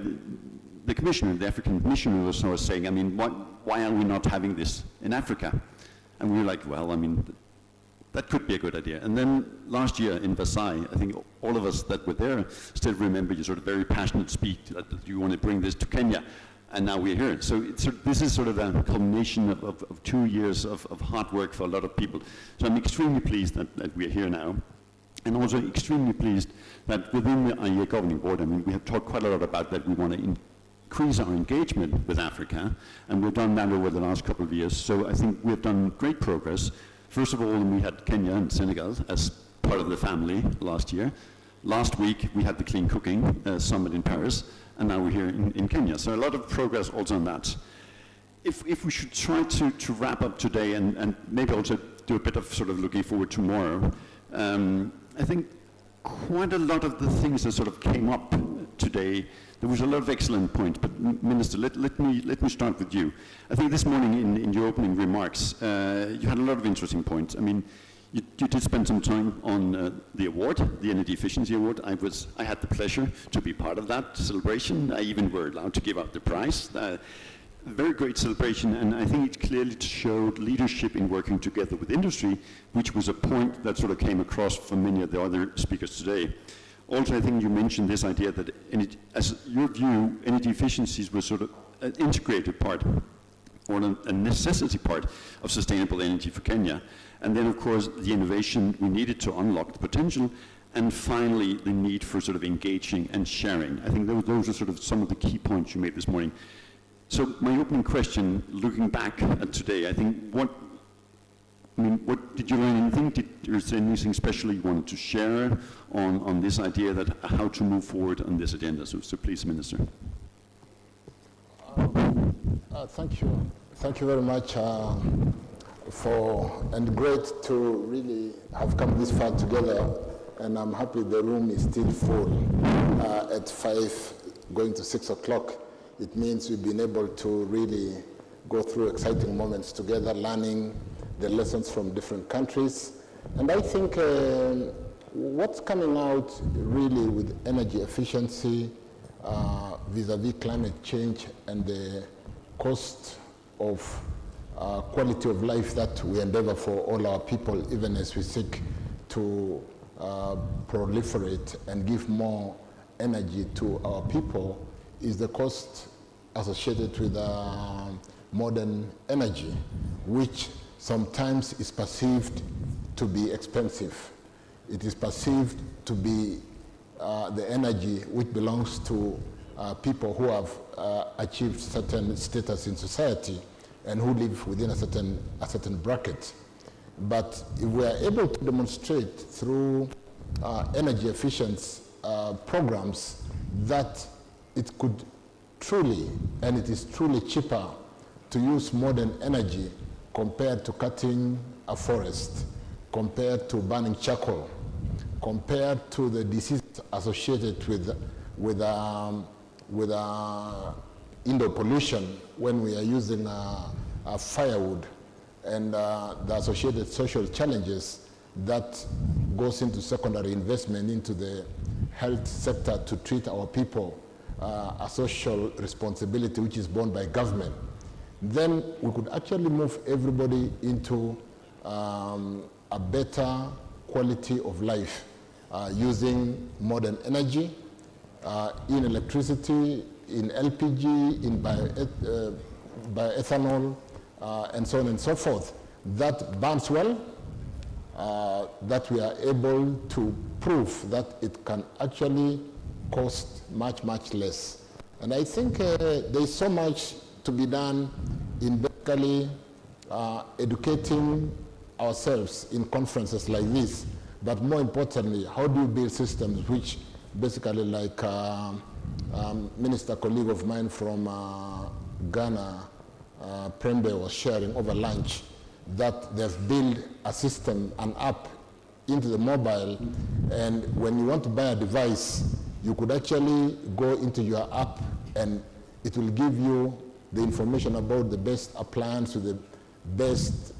I: the commissioner, the African commissioner, was sort of saying, I mean, why are we not having this in Africa? And we were like, well, I mean, that could be a good idea. And then last year in Versailles, I think all of us that were there still remember your sort of very passionate speech that you want to bring this to Kenya. And now we're here. So this is sort of a culmination of 2 years of hard work for a lot of people. So I'm extremely pleased that we're here now. And also extremely pleased that within the IEA Governing Board, I mean, we have talked quite a lot about that we want to increase our engagement with Africa, and we've done that over the last couple of years. So I think we've done great progress. First of all, we had Kenya and Senegal as part of the family last year. Last week, we had the Clean Cooking Summit in Paris, and now we're here in Kenya. So a lot of progress also on that. If we should try to wrap up today and maybe also do a bit of sort of looking forward tomorrow, I think quite a lot of the things that sort of came up today, there was a lot of excellent points, but Minister, let me start with you. I think this morning in your opening remarks, you had a lot of interesting points. I mean, you did spend some time on the award, the Energy Efficiency Award. I had the pleasure to be part of that celebration. I even were allowed to give out the prize. Very great celebration, and I think it clearly showed leadership in working together with industry, which was a point that sort of came across from many of the other speakers today. Also, I think you mentioned this idea that, as your view, energy efficiencies was sort of an integrated part, or a necessity part of sustainable energy for Kenya. And then, of course, the innovation we needed to unlock the potential, and finally, the need for sort of engaging and sharing. I think those are sort of some of the key points you made this morning. So my opening question, looking back at today, I think what did you learn anything? Is there anything special you wanted to share on this idea that how to move forward on this agenda? So please, Minister.
J: Thank you. Thank you very much and great to really have come this far together, and I'm happy the room is still full at 5 going to 6 o'clock. It means we've been able to really go through exciting moments together, learning the lessons from different countries. And I think what's coming out really with energy efficiency vis-a-vis climate change and the cost of quality of life that we endeavor for all our people, even as we seek to proliferate and give more energy to our people, is the cost associated with modern energy, which sometimes is perceived to be expensive. It is perceived to be the energy which belongs to people who have achieved certain status in society and who live within a certain bracket. But if we are able to demonstrate through energy efficiency programs that it could truly, and it is truly cheaper to use modern energy compared to cutting a forest, compared to burning charcoal, compared to the disease associated with indoor pollution when we are using firewood, and the associated social challenges that goes into secondary investment into the health sector to treat our people, a social responsibility which is borne by government, then we could actually move everybody into a better quality of life using modern energy, in electricity, in LPG, in bioethanol, and so on and so forth, that burns well, that we are able to prove that it can actually cost much, much less. And I think there's so much to be done in basically educating ourselves in conferences like this, but more importantly, how do you build systems which basically, like minister colleague of mine from Ghana, Prembe, was sharing over lunch, that they've built a system, an app into the mobile, and when you want to buy a device, you could actually go into your app and it will give you the information about the best appliance with the best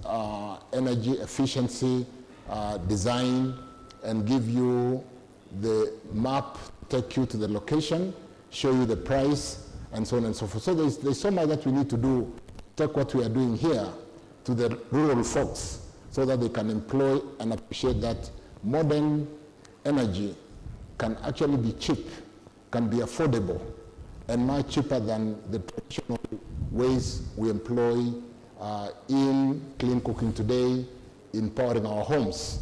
J: energy efficiency design, and give you the map, take you to the location, show you the price, and so on and so forth. So there's so much that we need to do, take what we are doing here to the rural folks so that they can employ and appreciate that modern energy can actually be cheap, can be affordable, and much cheaper than the traditional ways we employ in clean cooking today, in powering our homes,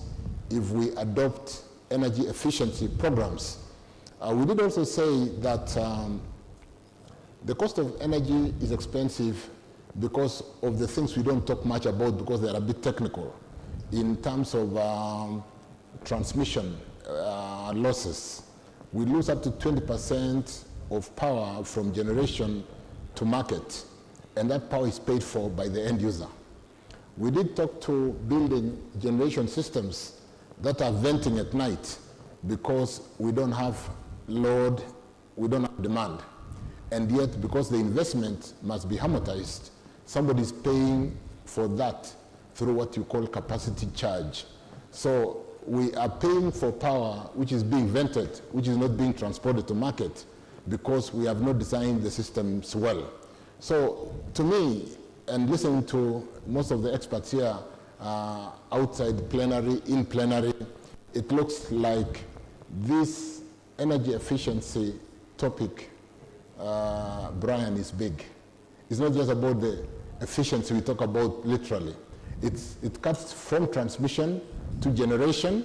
J: if we adopt energy efficiency programs. We did also say that the cost of energy is expensive because of the things we don't talk much about because they are a bit technical in terms of transmission losses. We lose up to 20% of power from generation to market, and that power is paid for by the end user. We did talk to building generation systems that are venting at night because we don't have load, we don't have demand. And yet, because the investment must be amortized, somebody's paying for that through what you call capacity charge. So we are paying for power which is being vented, which is not being transported to market because we have not designed the systems well. So to me, and listening to most of the experts here outside plenary, in plenary, it looks like this energy efficiency topic, Brian, is big. It's not just about the efficiency we talk about literally. It cuts from transmission to generation,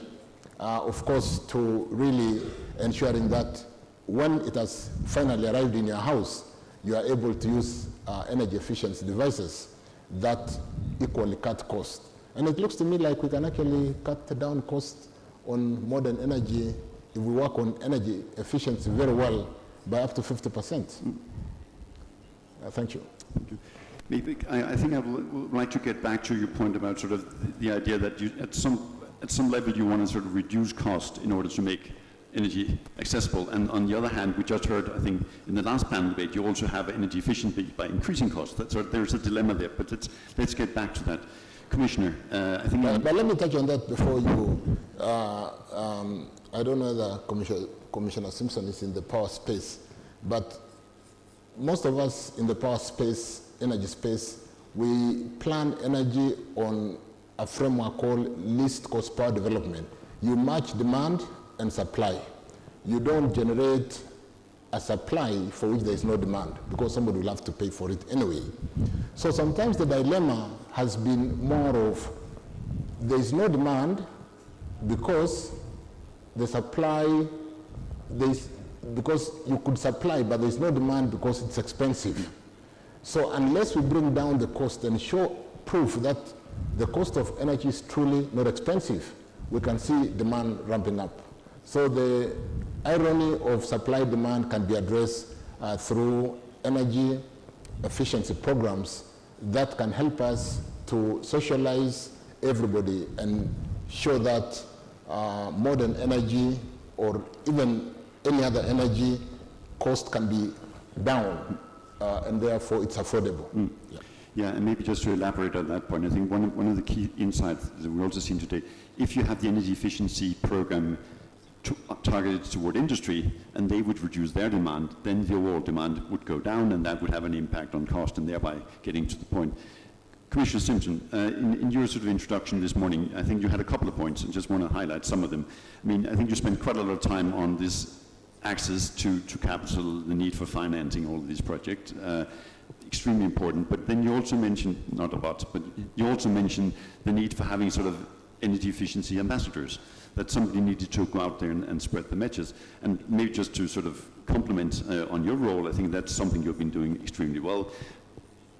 J: of course, to really ensuring that when it has finally arrived in your house, you are able to use energy efficiency devices that equally cut cost. And it looks to me like we can actually cut down costs on modern energy if we work on energy efficiency very well by up to 50%. Thank you.
I: Thank you. Maybe I think I would like to get back to your point about sort of the idea that you, at some level you want to sort of reduce cost in order to make energy accessible. And on the other hand, we just heard, I think, in the last panel debate, you also have energy efficiency by increasing costs. So there's a dilemma there, but let's get back to that. Commissioner, I think...
J: But let me touch on that before you... I don't know whether Commissioner Simpson is in the power space, but most of us in the power space, energy space, we plan energy on a framework called least cost power development. You match demand and supply. You don't generate a supply for which there is no demand because somebody will have to pay for it anyway. So sometimes the dilemma has been more of there is no demand because the supply, because you could supply, but there is no demand because it's expensive. So unless we bring down the cost and show proof that the cost of energy is truly not expensive, we can see demand ramping up. So the irony of supply-demand can be addressed through energy efficiency programs that can help us to socialize everybody and show that modern energy or even any other energy cost can be down and therefore it's affordable.
I: Mm. Yeah, and maybe just to elaborate on that point, I think one of the key insights that we've also seen today, if you have the energy efficiency program targeted toward industry and they would reduce their demand, then the overall demand would go down and that would have an impact on cost and thereby getting to the point. Commissioner Simpson, in your sort of introduction this morning, I think you had a couple of points and just want to highlight some of them. I mean, I think you spent quite a lot of time on this access to capital, the need for financing all of these projects. Extremely important, but then you also mentioned, not a lot, but you also mentioned the need for having sort of energy efficiency ambassadors, that somebody needed to go out there and spread the messages. And maybe just to sort of compliment on your role, I think that's something you've been doing extremely well.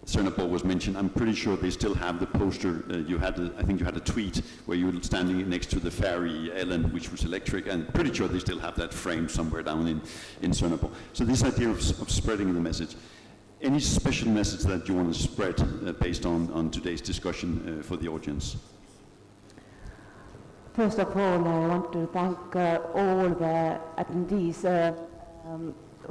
I: Cernapol was mentioned. I'm pretty sure they still have the poster. I think you had a tweet where you were standing next to the ferry Ellen, which was electric, and pretty sure they still have that framed somewhere down in Cernapol. So this idea of spreading the message. Any special message that you want to spread based on today's discussion for the audience?
K: First of all, I want to thank all the attendees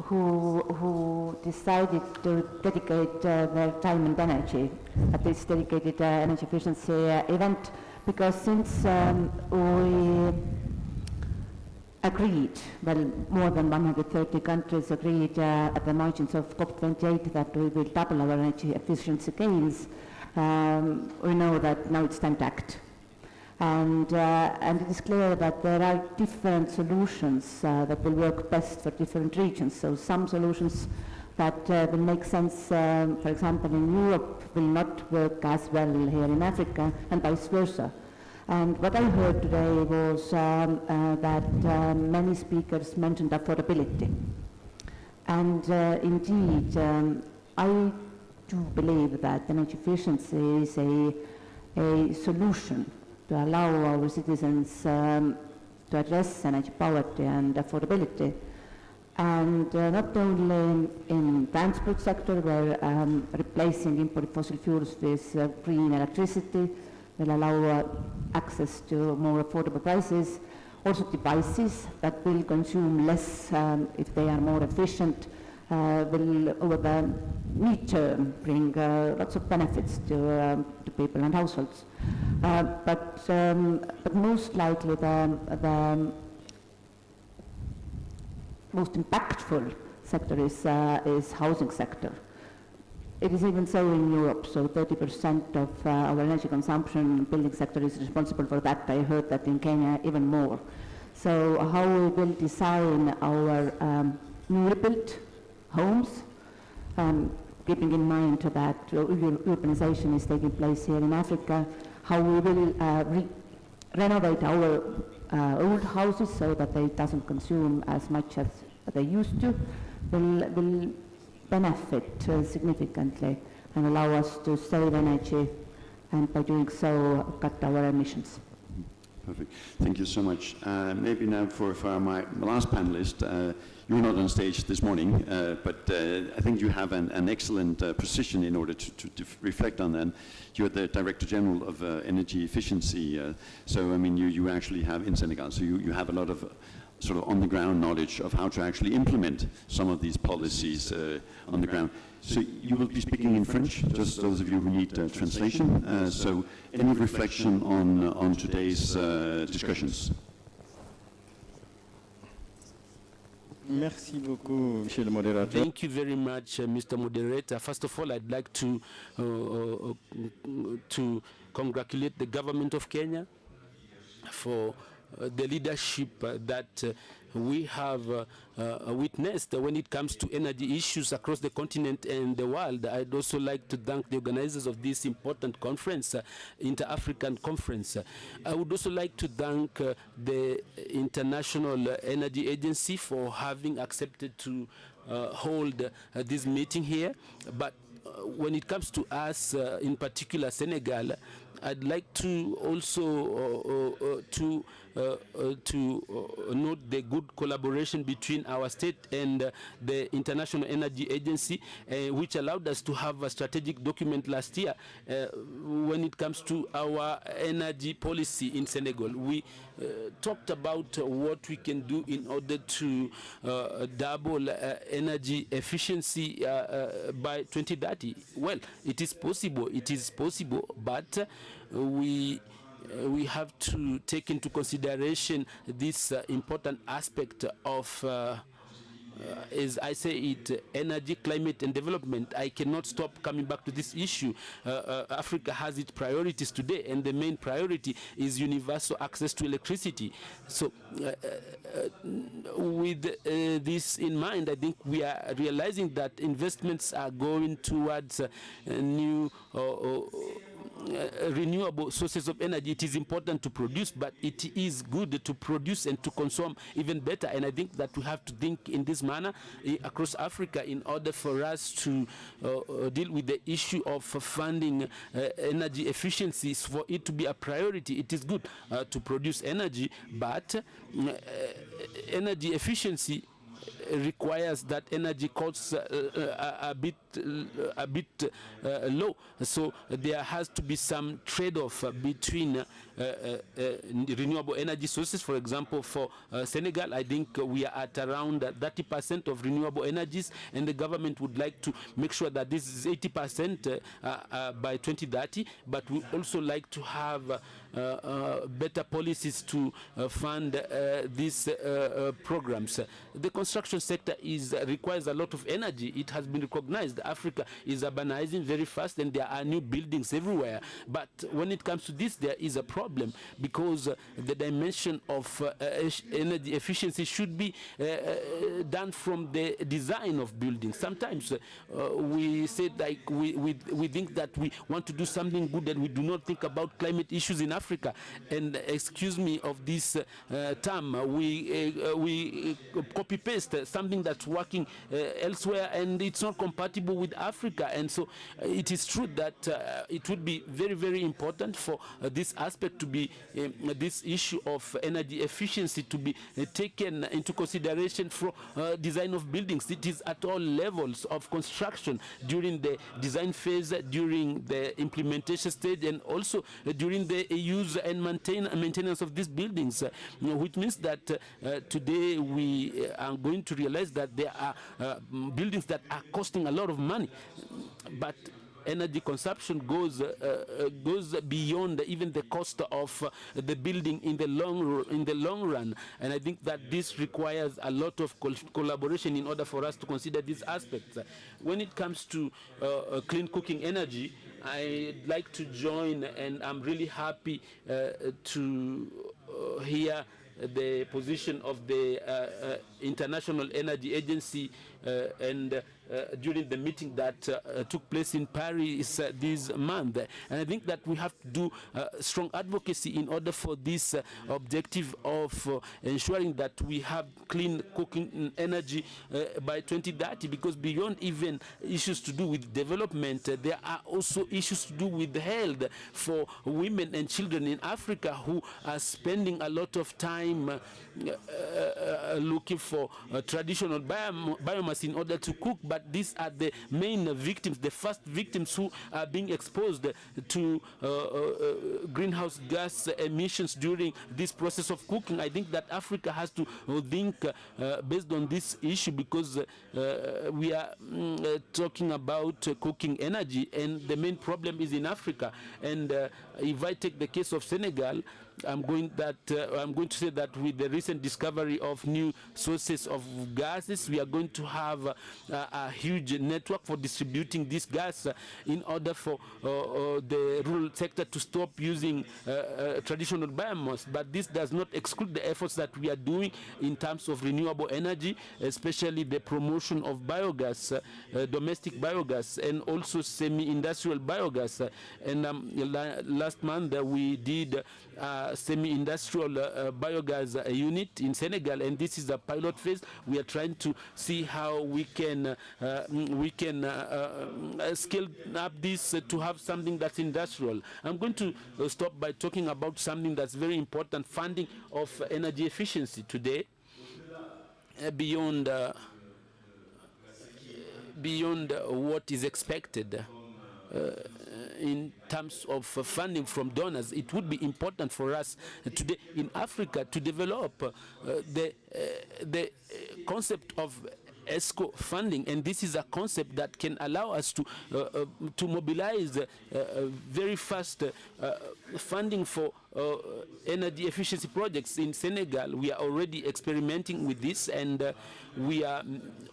K: who decided to dedicate their time and energy at this dedicated energy efficiency event, because since we agreed, well, more than 130 countries agreed at the margins of COP28 that we will double our energy efficiency gains, we know that now it's time to act. And it is clear that there are different solutions that will work best for different regions. So some solutions that will make sense, for example, in Europe, will not work as well here in Africa, and vice versa. And what I heard today was that many speakers mentioned affordability. And indeed, I do believe that energy efficiency is a solution to allow our citizens to address energy poverty and affordability. And not only in transport sector, where replacing imported fossil fuels with green electricity will allow access to more affordable prices. Also devices that will consume less if they are more efficient will over the mid-term bring lots of benefits to people and households. But most likely the most impactful sector is housing sector. It is even so in Europe, so 30% of our energy consumption building sector is responsible for that. I heard that in Kenya even more. So how we will design our newly built homes, keeping in mind that urbanization is taking place here in Africa, how we will renovate our old houses so that they doesn't consume as much as they used to, will benefit significantly and allow us to save energy, and by doing so cut our emissions.
I: Perfect. Thank you so much. Maybe now for my last panelist, you were not on stage this morning, but I think you have an excellent position in order to reflect on that. You're the Director General of Energy Efficiency, so I mean you actually have in Senegal, so you have a lot of sort of on-the-ground knowledge of how to actually implement some of these policies on the ground. So you will be speaking in French, just those of you who need translation. So any reflection on today's discussions?
E: Merci beaucoup, Monsieur le Modérateur.
H: Thank you very much, Mr. Moderator. First of all, I'd like to congratulate the government of Kenya for the leadership that we have witnessed when it comes to energy issues across the continent and the world. I'd also like to thank the organizers of this important conference, Inter-African Conference. I would also like to thank the International Energy Agency for having accepted to hold this meeting here. But when it comes to us, in particular Senegal, I'd like to also note the good collaboration between our state and the International Energy Agency, which allowed us to have a strategic document last year when it comes to our energy policy in Senegal. We talked about what we can do in order to double energy efficiency by 2030. Well, it is possible, but we have to take into consideration this important aspect of as I say it, energy, climate and development. I cannot stop coming back to this issue. Africa has its priorities today, and the main priority is universal access to electricity. So with this in mind, I think we are realizing that investments are going towards new renewable sources of energy, it is important to produce, but it is good to produce and to consume even better. And I think that we have to think in this manner across Africa in order for us to deal with the issue of funding energy efficiencies. For it to be a priority, it is good to produce energy, but energy efficiency requires that energy costs a bit low. So there has to be some trade-off between renewable energy sources. For example, for Senegal, I think we are at around 30% of renewable energies, and the government would like to make sure that this is 80% by 2030. But we also like to have better policies to fund these programs. The construction sector requires a lot of energy. It has been recognized. Africa is urbanizing very fast, and there are new buildings everywhere. But when it comes to this, there is a problem, because the dimension of energy efficiency should be done from the design of buildings. Sometimes we say, like, we think that we want to do something good, and we do not think about climate issues in Africa. And excuse me of this term, we copy paste something that's working elsewhere, and it's not compatible with Africa. And so it is true that it would be very, very important for this aspect to be this issue of energy efficiency to be taken into consideration for design of buildings. It is at all levels of construction, during the design phase, during the implementation stage, and also during the use and maintenance of these buildings, which means that today we are going to realize that there are buildings that are costing a lot of money, but energy consumption goes beyond even the cost of the building in the long run. And I think that this requires a lot of collaboration in order for us to consider these aspects. When it comes to clean cooking energy, I'd like to join, and I'm really happy to hear the position of the International Energy Agency and during the meeting that took place in Paris this month. And I think that we have to do strong advocacy in order for this objective of ensuring that we have clean cooking energy by 2030, because beyond even issues to do with development, there are also issues to do with health for women and children in Africa who are spending a lot of time looking for traditional biomass in order to cook, but these are the main victims, the first victims who are being exposed to greenhouse gas emissions during this process of cooking. I think that Africa has to think based on this issue, because we are talking about cooking energy, and the main problem is in Africa. And if I take the case of Senegal, I'm going to say that with the recent discovery of new sources of gases, we are going to have a huge network for distributing this gas in order for the rural sector to stop using traditional biomass. But this does not exclude the efforts that we are doing in terms of renewable energy, especially the promotion of biogas, domestic biogas, and also semi-industrial biogas. And last month we did semi-industrial biogas unit in Senegal, and this is a pilot phase. We are trying to see how we can scale up this to have something that's industrial. I'm going to stop by talking about something that's very important: funding of energy efficiency today. Beyond what is expected in terms of funding from donors, it would be important for us today in Africa to develop the concept of ESCO funding, and this is a concept that can allow us to mobilize very fast funding for energy efficiency projects. In Senegal, we are already experimenting with this, and we are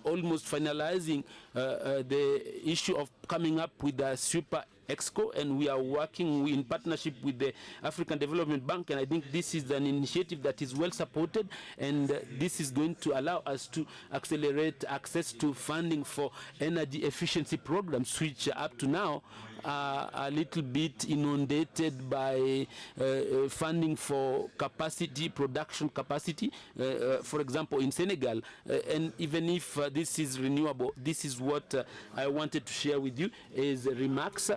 H: almost finalizing the issue of coming up with a super EXCO, and we are working in partnership with the African Development Bank, and I think this is an initiative that is well supported, and this is going to allow us to accelerate access to funding for energy efficiency programs, which up to now are a little bit inundated by funding for capacity, production capacity. For example, in Senegal, and even if this is renewable, this is what I wanted to share with you as remarks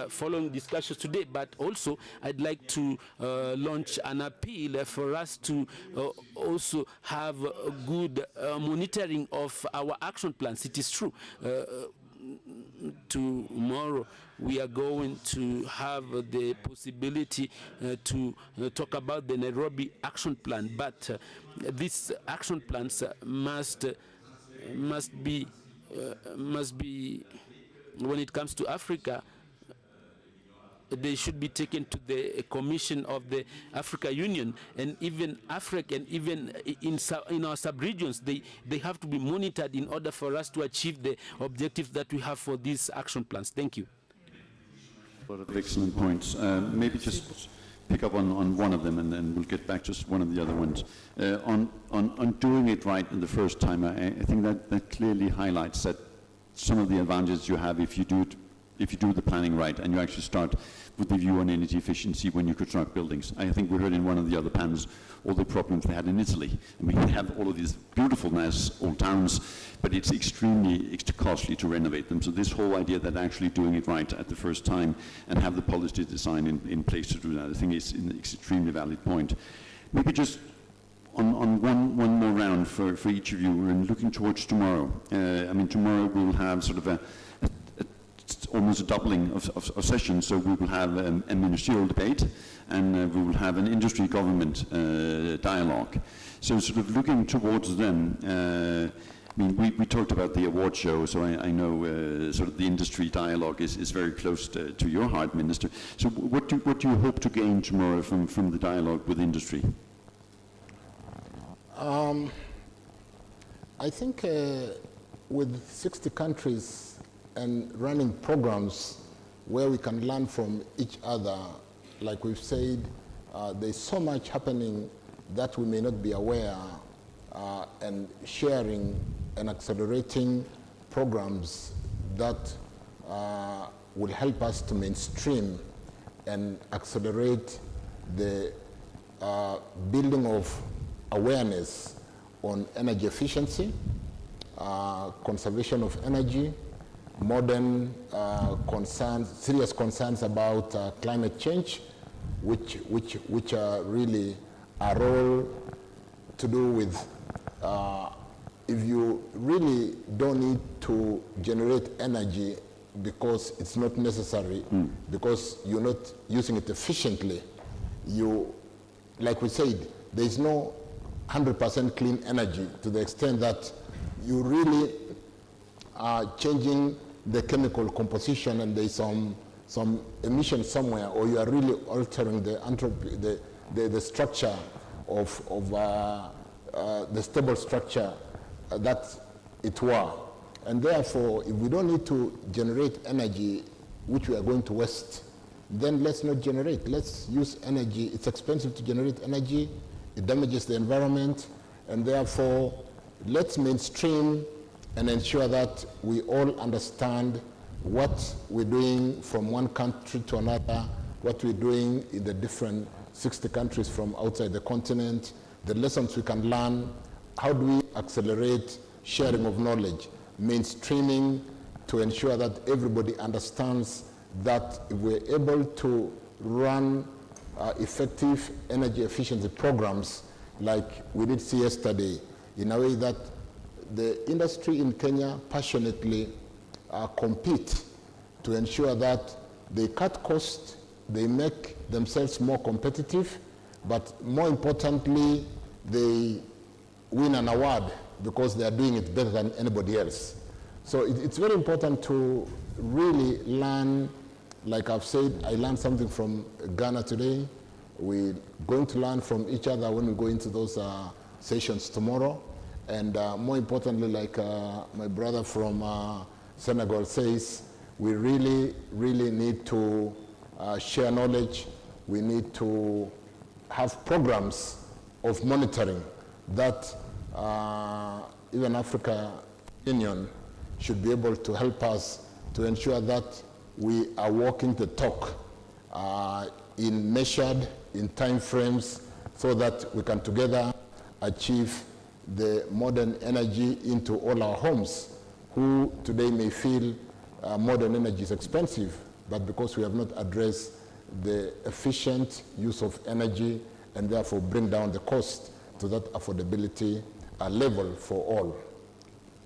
H: following discussions today. But also, I'd like to launch an appeal for us to also have a good monitoring of our action plans. It is true. Tomorrow we are going to have the possibility to talk about the Nairobi action plan, but these action plans must be when it comes to Africa, they should be taken to the Commission of the Africa Union, and even Africa, and even in our sub-regions, they have to be monitored in order for us to achieve the objectives that we have for these action plans. Thank you.
I: A lot of excellent points. Maybe just pick up on one of them, and then we'll get back to one of the other ones. On doing it right in the first time, I think that clearly highlights that some of the advantages you have if you do the planning right, and you actually start with the view on energy efficiency when you construct buildings. I think we heard in one of the other panels all the problems they had in Italy. I mean, we have all of these beautiful, nice old towns, but it's extremely costly to renovate them. So this whole idea that actually doing it right at the first time and have the policy design in place to do that, I think is an extremely valid point. Maybe just on one more round for each of you, and looking towards tomorrow. I mean, tomorrow we'll have sort of almost a doubling of sessions, so we will have a ministerial debate, and we will have an industry-government dialogue. So sort of looking towards them, I mean, we talked about the award show, so I know sort of the industry dialogue is very close to your heart, Minister. So what do you hope to gain tomorrow from the dialogue with industry?
J: I think with 60 countries and running programs where we can learn from each other, like we've said, there's so much happening that we may not be aware, and sharing and accelerating programs that will help us to mainstream and accelerate the building of awareness on energy efficiency, conservation of energy, modern concerns, serious concerns about climate change, which are really a role to do with if you really don't need to generate energy because it's not necessary, because you're not using it efficiently, like we said, there's no 100% clean energy to the extent that you really are changing the chemical composition and there's some emission somewhere, or you are really altering the entropy, the structure of the stable structure that it were. And therefore, if we don't need to generate energy which we are going to waste, then let's not generate. Let's use energy. It's expensive to generate energy. It damages the environment. And therefore, let's mainstream and ensure that we all understand what we're doing from one country to another, what we're doing in the different 60 countries from outside the continent, the lessons we can learn, how do we accelerate sharing of knowledge, mainstreaming to ensure that everybody understands that if we're able to run effective energy efficiency programs like we did see yesterday, in a way that the industry in Kenya passionately compete to ensure that they cut costs, they make themselves more competitive, but more importantly, they win an award because they are doing it better than anybody else. So it's very important to really learn. Like I've said, I learned something from Ghana today. We're going to learn from each other when we go into those sessions tomorrow. And more importantly, like my brother from Senegal says, we really, really need to share knowledge. We need to have programs of monitoring that even Africa Union should be able to help us to ensure that we are walking the talk in measured, in time frames, so that we can together achieve the modern energy into all our homes, who today may feel modern energy is expensive, but because we have not addressed the efficient use of energy and therefore bring down the cost to that affordability level for all.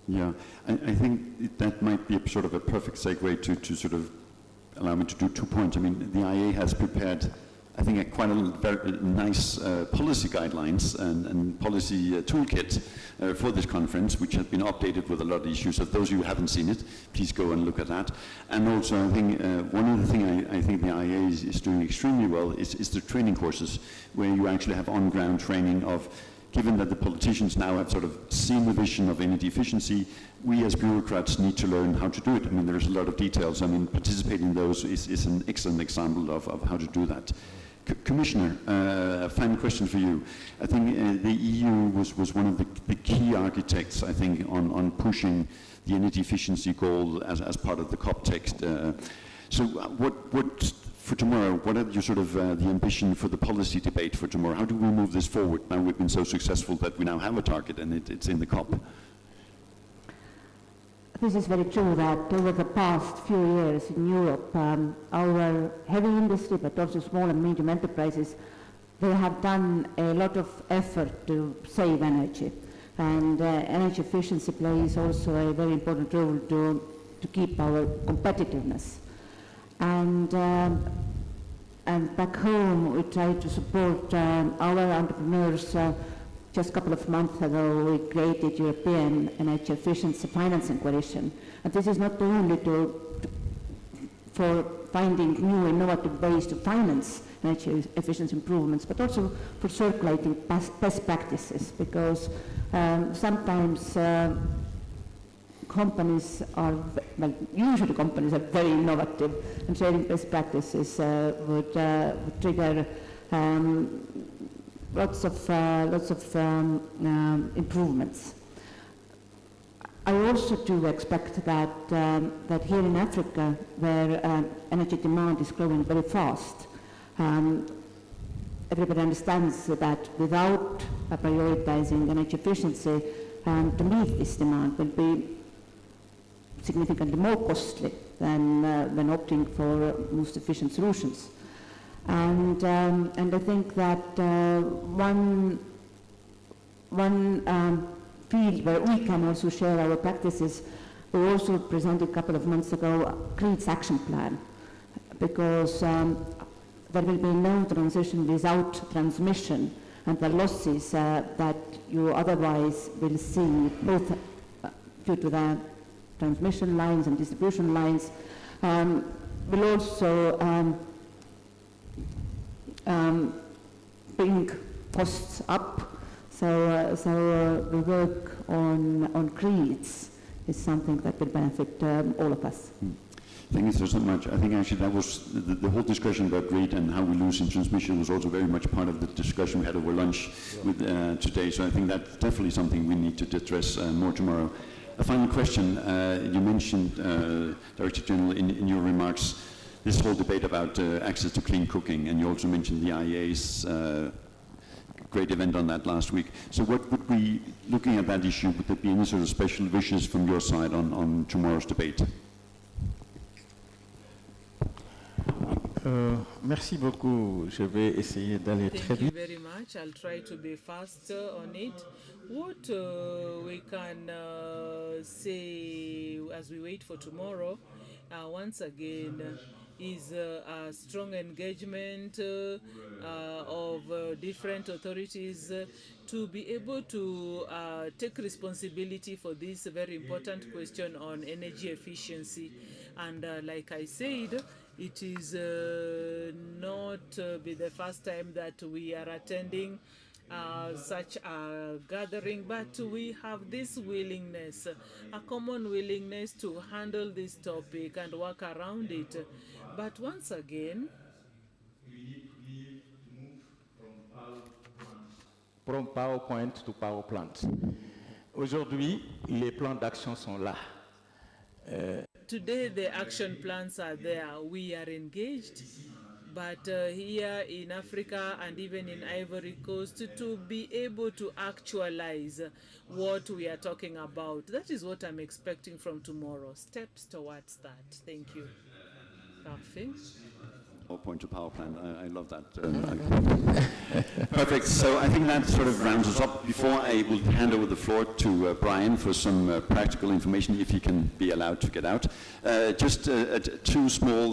I: Yeah, I think that might be a sort of a perfect segue to sort of allow me to do 2 points. I mean, the IEA has prepared, I think, quite a very nice policy guidelines and policy toolkit for this conference, which has been updated with a lot of issues. So those of you who haven't seen it, please go and look at that. And also, I think one of the things I think the IEA is doing extremely well is the training courses, where you actually have on-ground training of, given that the politicians now have sort of seen the vision of energy efficiency, we as bureaucrats need to learn how to do it. I mean, there's a lot of details. I mean, participating in those is an excellent example of how to do that. Commissioner, a final question for you. I think the EU was one of the key architects, I think, on pushing the energy efficiency goal as part of the COP text. So what for tomorrow, what are your sort of the ambition for the policy debate for tomorrow? How do we move this forward? Now we've been so successful that we now have a target and it's in the COP.
K: This is very true that over the past few years in Europe, our heavy industry, but also small and medium enterprises, they have done a lot of effort to save energy. And energy efficiency plays also a very important role to keep our competitiveness. And back home, we try to support our entrepreneurs. Just a couple of months ago, we created European Energy Efficiency Financing Coalition. And this is not only for finding new innovative ways to finance energy efficiency improvements, but also for circulating best practices, because sometimes companies are, well, usually companies are very innovative, and sharing best practices would trigger lots of improvements. I also do expect that that here in Africa, where energy demand is growing very fast, everybody understands that without prioritizing energy efficiency, to meet this demand will be significantly more costly than opting for most efficient solutions. And I think that one field where we can also share our practices, we also presented a couple of months ago a Greens Action Plan, because there will be no transition without transmission, and the losses that you otherwise will see, both due to the transmission lines and distribution lines, will also bring costs up. So the work on grids is something that will benefit all of us.
I: Thank you so much. I think actually that was the whole discussion about grid and how we lose in transmission was also very much part of the discussion we had over lunch with, today. So I think that's definitely something we need to address more tomorrow. A final question. You mentioned, Director General, in your remarks, this whole debate about access to clean cooking, and you also mentioned the IEA's great event on that last week. So what would we, looking at that issue, would there be any sort of special wishes from your side on tomorrow's debate?
L: Merci beaucoup. Je vais essayer d'aller très
F: Thank you
L: vite.
F: very much. I'll try to be fast on it. What we can say as we wait for tomorrow, once again, is a strong engagement of different authorities to be able to take responsibility for this very important question on energy efficiency. And like I said, it is not be the first time that we are attending such a gathering, but we have this willingness, a common willingness to handle this topic and work around it. But once again,
L: From PowerPoint to power plant. Aujourd'hui, les plans d'action sont là.
F: today the action plans are there. We are engaged, but here in Africa and even in Ivory Coast, to be able to actualize what we are talking about, that is what I'm expecting from tomorrow. Steps towards that. Thank you. Parfait.
I: Point to power plant. I love that. Perfect. So I think that sort of rounds us up. Before I will hand over the floor to Brian for some practical information, if he can be allowed to get out. Just two small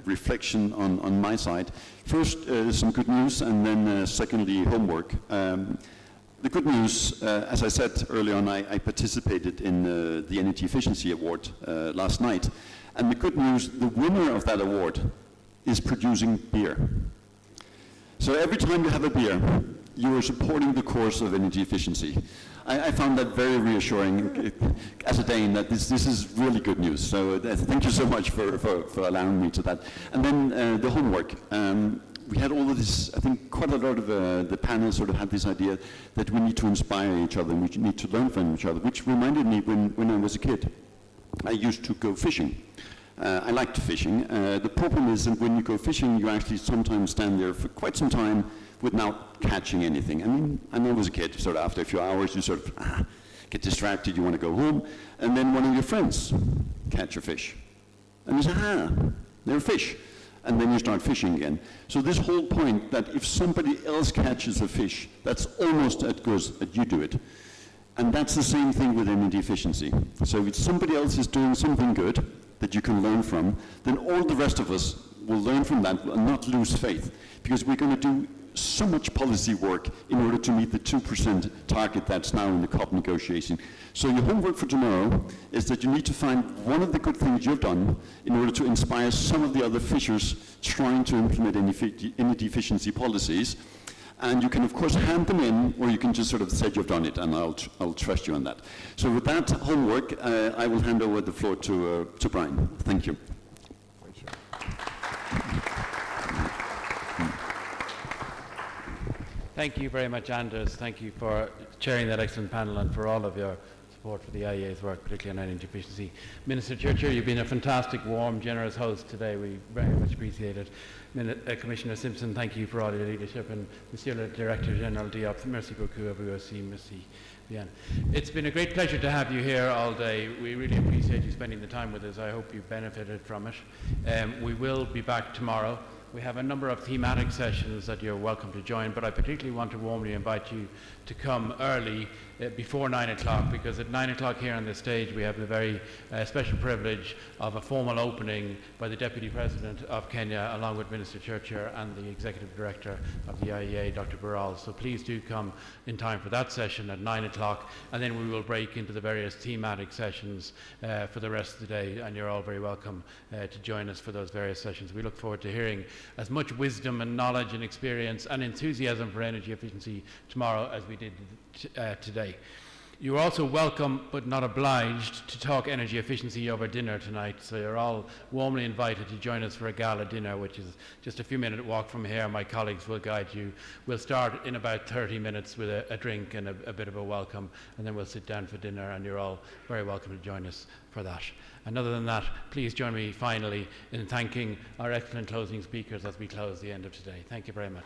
I: reflection on my side. First, some good news, and then secondly, homework. The good news, as I said earlier on, I participated in the Energy Efficiency Award last night. And the good news, the winner of that award is producing beer. So every time you have a beer, you are supporting the cause of energy efficiency. I found that very reassuring as a Dane, that this is really good news. So thank you so much for allowing me to that. And then the homework. We had all of this, I think quite a lot of the panel sort of had this idea that we need to inspire each other, and we need to learn from each other, which reminded me when I was a kid. I used to go fishing. I liked fishing. The problem is that when you go fishing, you actually sometimes stand there for quite some time without catching anything. I mean, I know as a kid, sort of after a few hours, you sort of get distracted, you want to go home, and then one of your friends catch a fish. And you say, they're a fish. And then you start fishing again. So this whole point that if somebody else catches a fish, that's almost as good as you do it. And that's the same thing with energy efficiency. So if somebody else is doing something good that you can learn from, then all the rest of us will learn from that and not lose faith. Because we're going to do so much policy work in order to meet the 2% target that's now in the COP negotiation. So your homework for tomorrow is that you need to find one of the good things you've done in order to inspire some of the other fishers trying to implement energy efficiency policies. And you can, of course, hand them in, or you can just sort of say you've done it, and I'll trust you on that. So with that homework, I will hand over the floor to Brian. Thank you.
M: Thank you very much, Anders. Thank you for chairing that excellent panel and for all of your support for the IEA's work, particularly on energy efficiency. Minister Churchill, you've been a fantastic, warm, generous host today. We very much appreciate it. Commissioner Simpson, thank you for all your leadership, and Monsieur le Directeur General Diop, merci beaucoup à vous aussi, merci bien. It's been a great pleasure to have you here all day. We really appreciate you spending the time with us. I hope you benefited from it. We will be back tomorrow. We have a number of thematic sessions that you're welcome to join, but I particularly want to warmly invite you to come early before 9 o'clock, because at 9 o'clock here on the stage we have the very special privilege of a formal opening by the Deputy President of Kenya, along with Minister Churchill and the Executive Director of the IEA, Dr. Baral. So please do come in time for that session at 9 o'clock, and then we will break into the various thematic sessions for the rest of the day, and you're all very welcome to join us for those various sessions. We look forward to hearing as much wisdom and knowledge and experience and enthusiasm for energy efficiency tomorrow as we did today. You're also welcome, but not obliged, to talk energy efficiency over dinner tonight, so you're all warmly invited to join us for a gala dinner, which is just a few-minute walk from here. My colleagues will guide you. We'll start in about 30 minutes with a drink and a bit of a welcome, and then we'll sit down for dinner, and you're all very welcome to join us for that. And other than that, please join me finally in thanking our excellent closing speakers as we close the end of today. Thank you very much.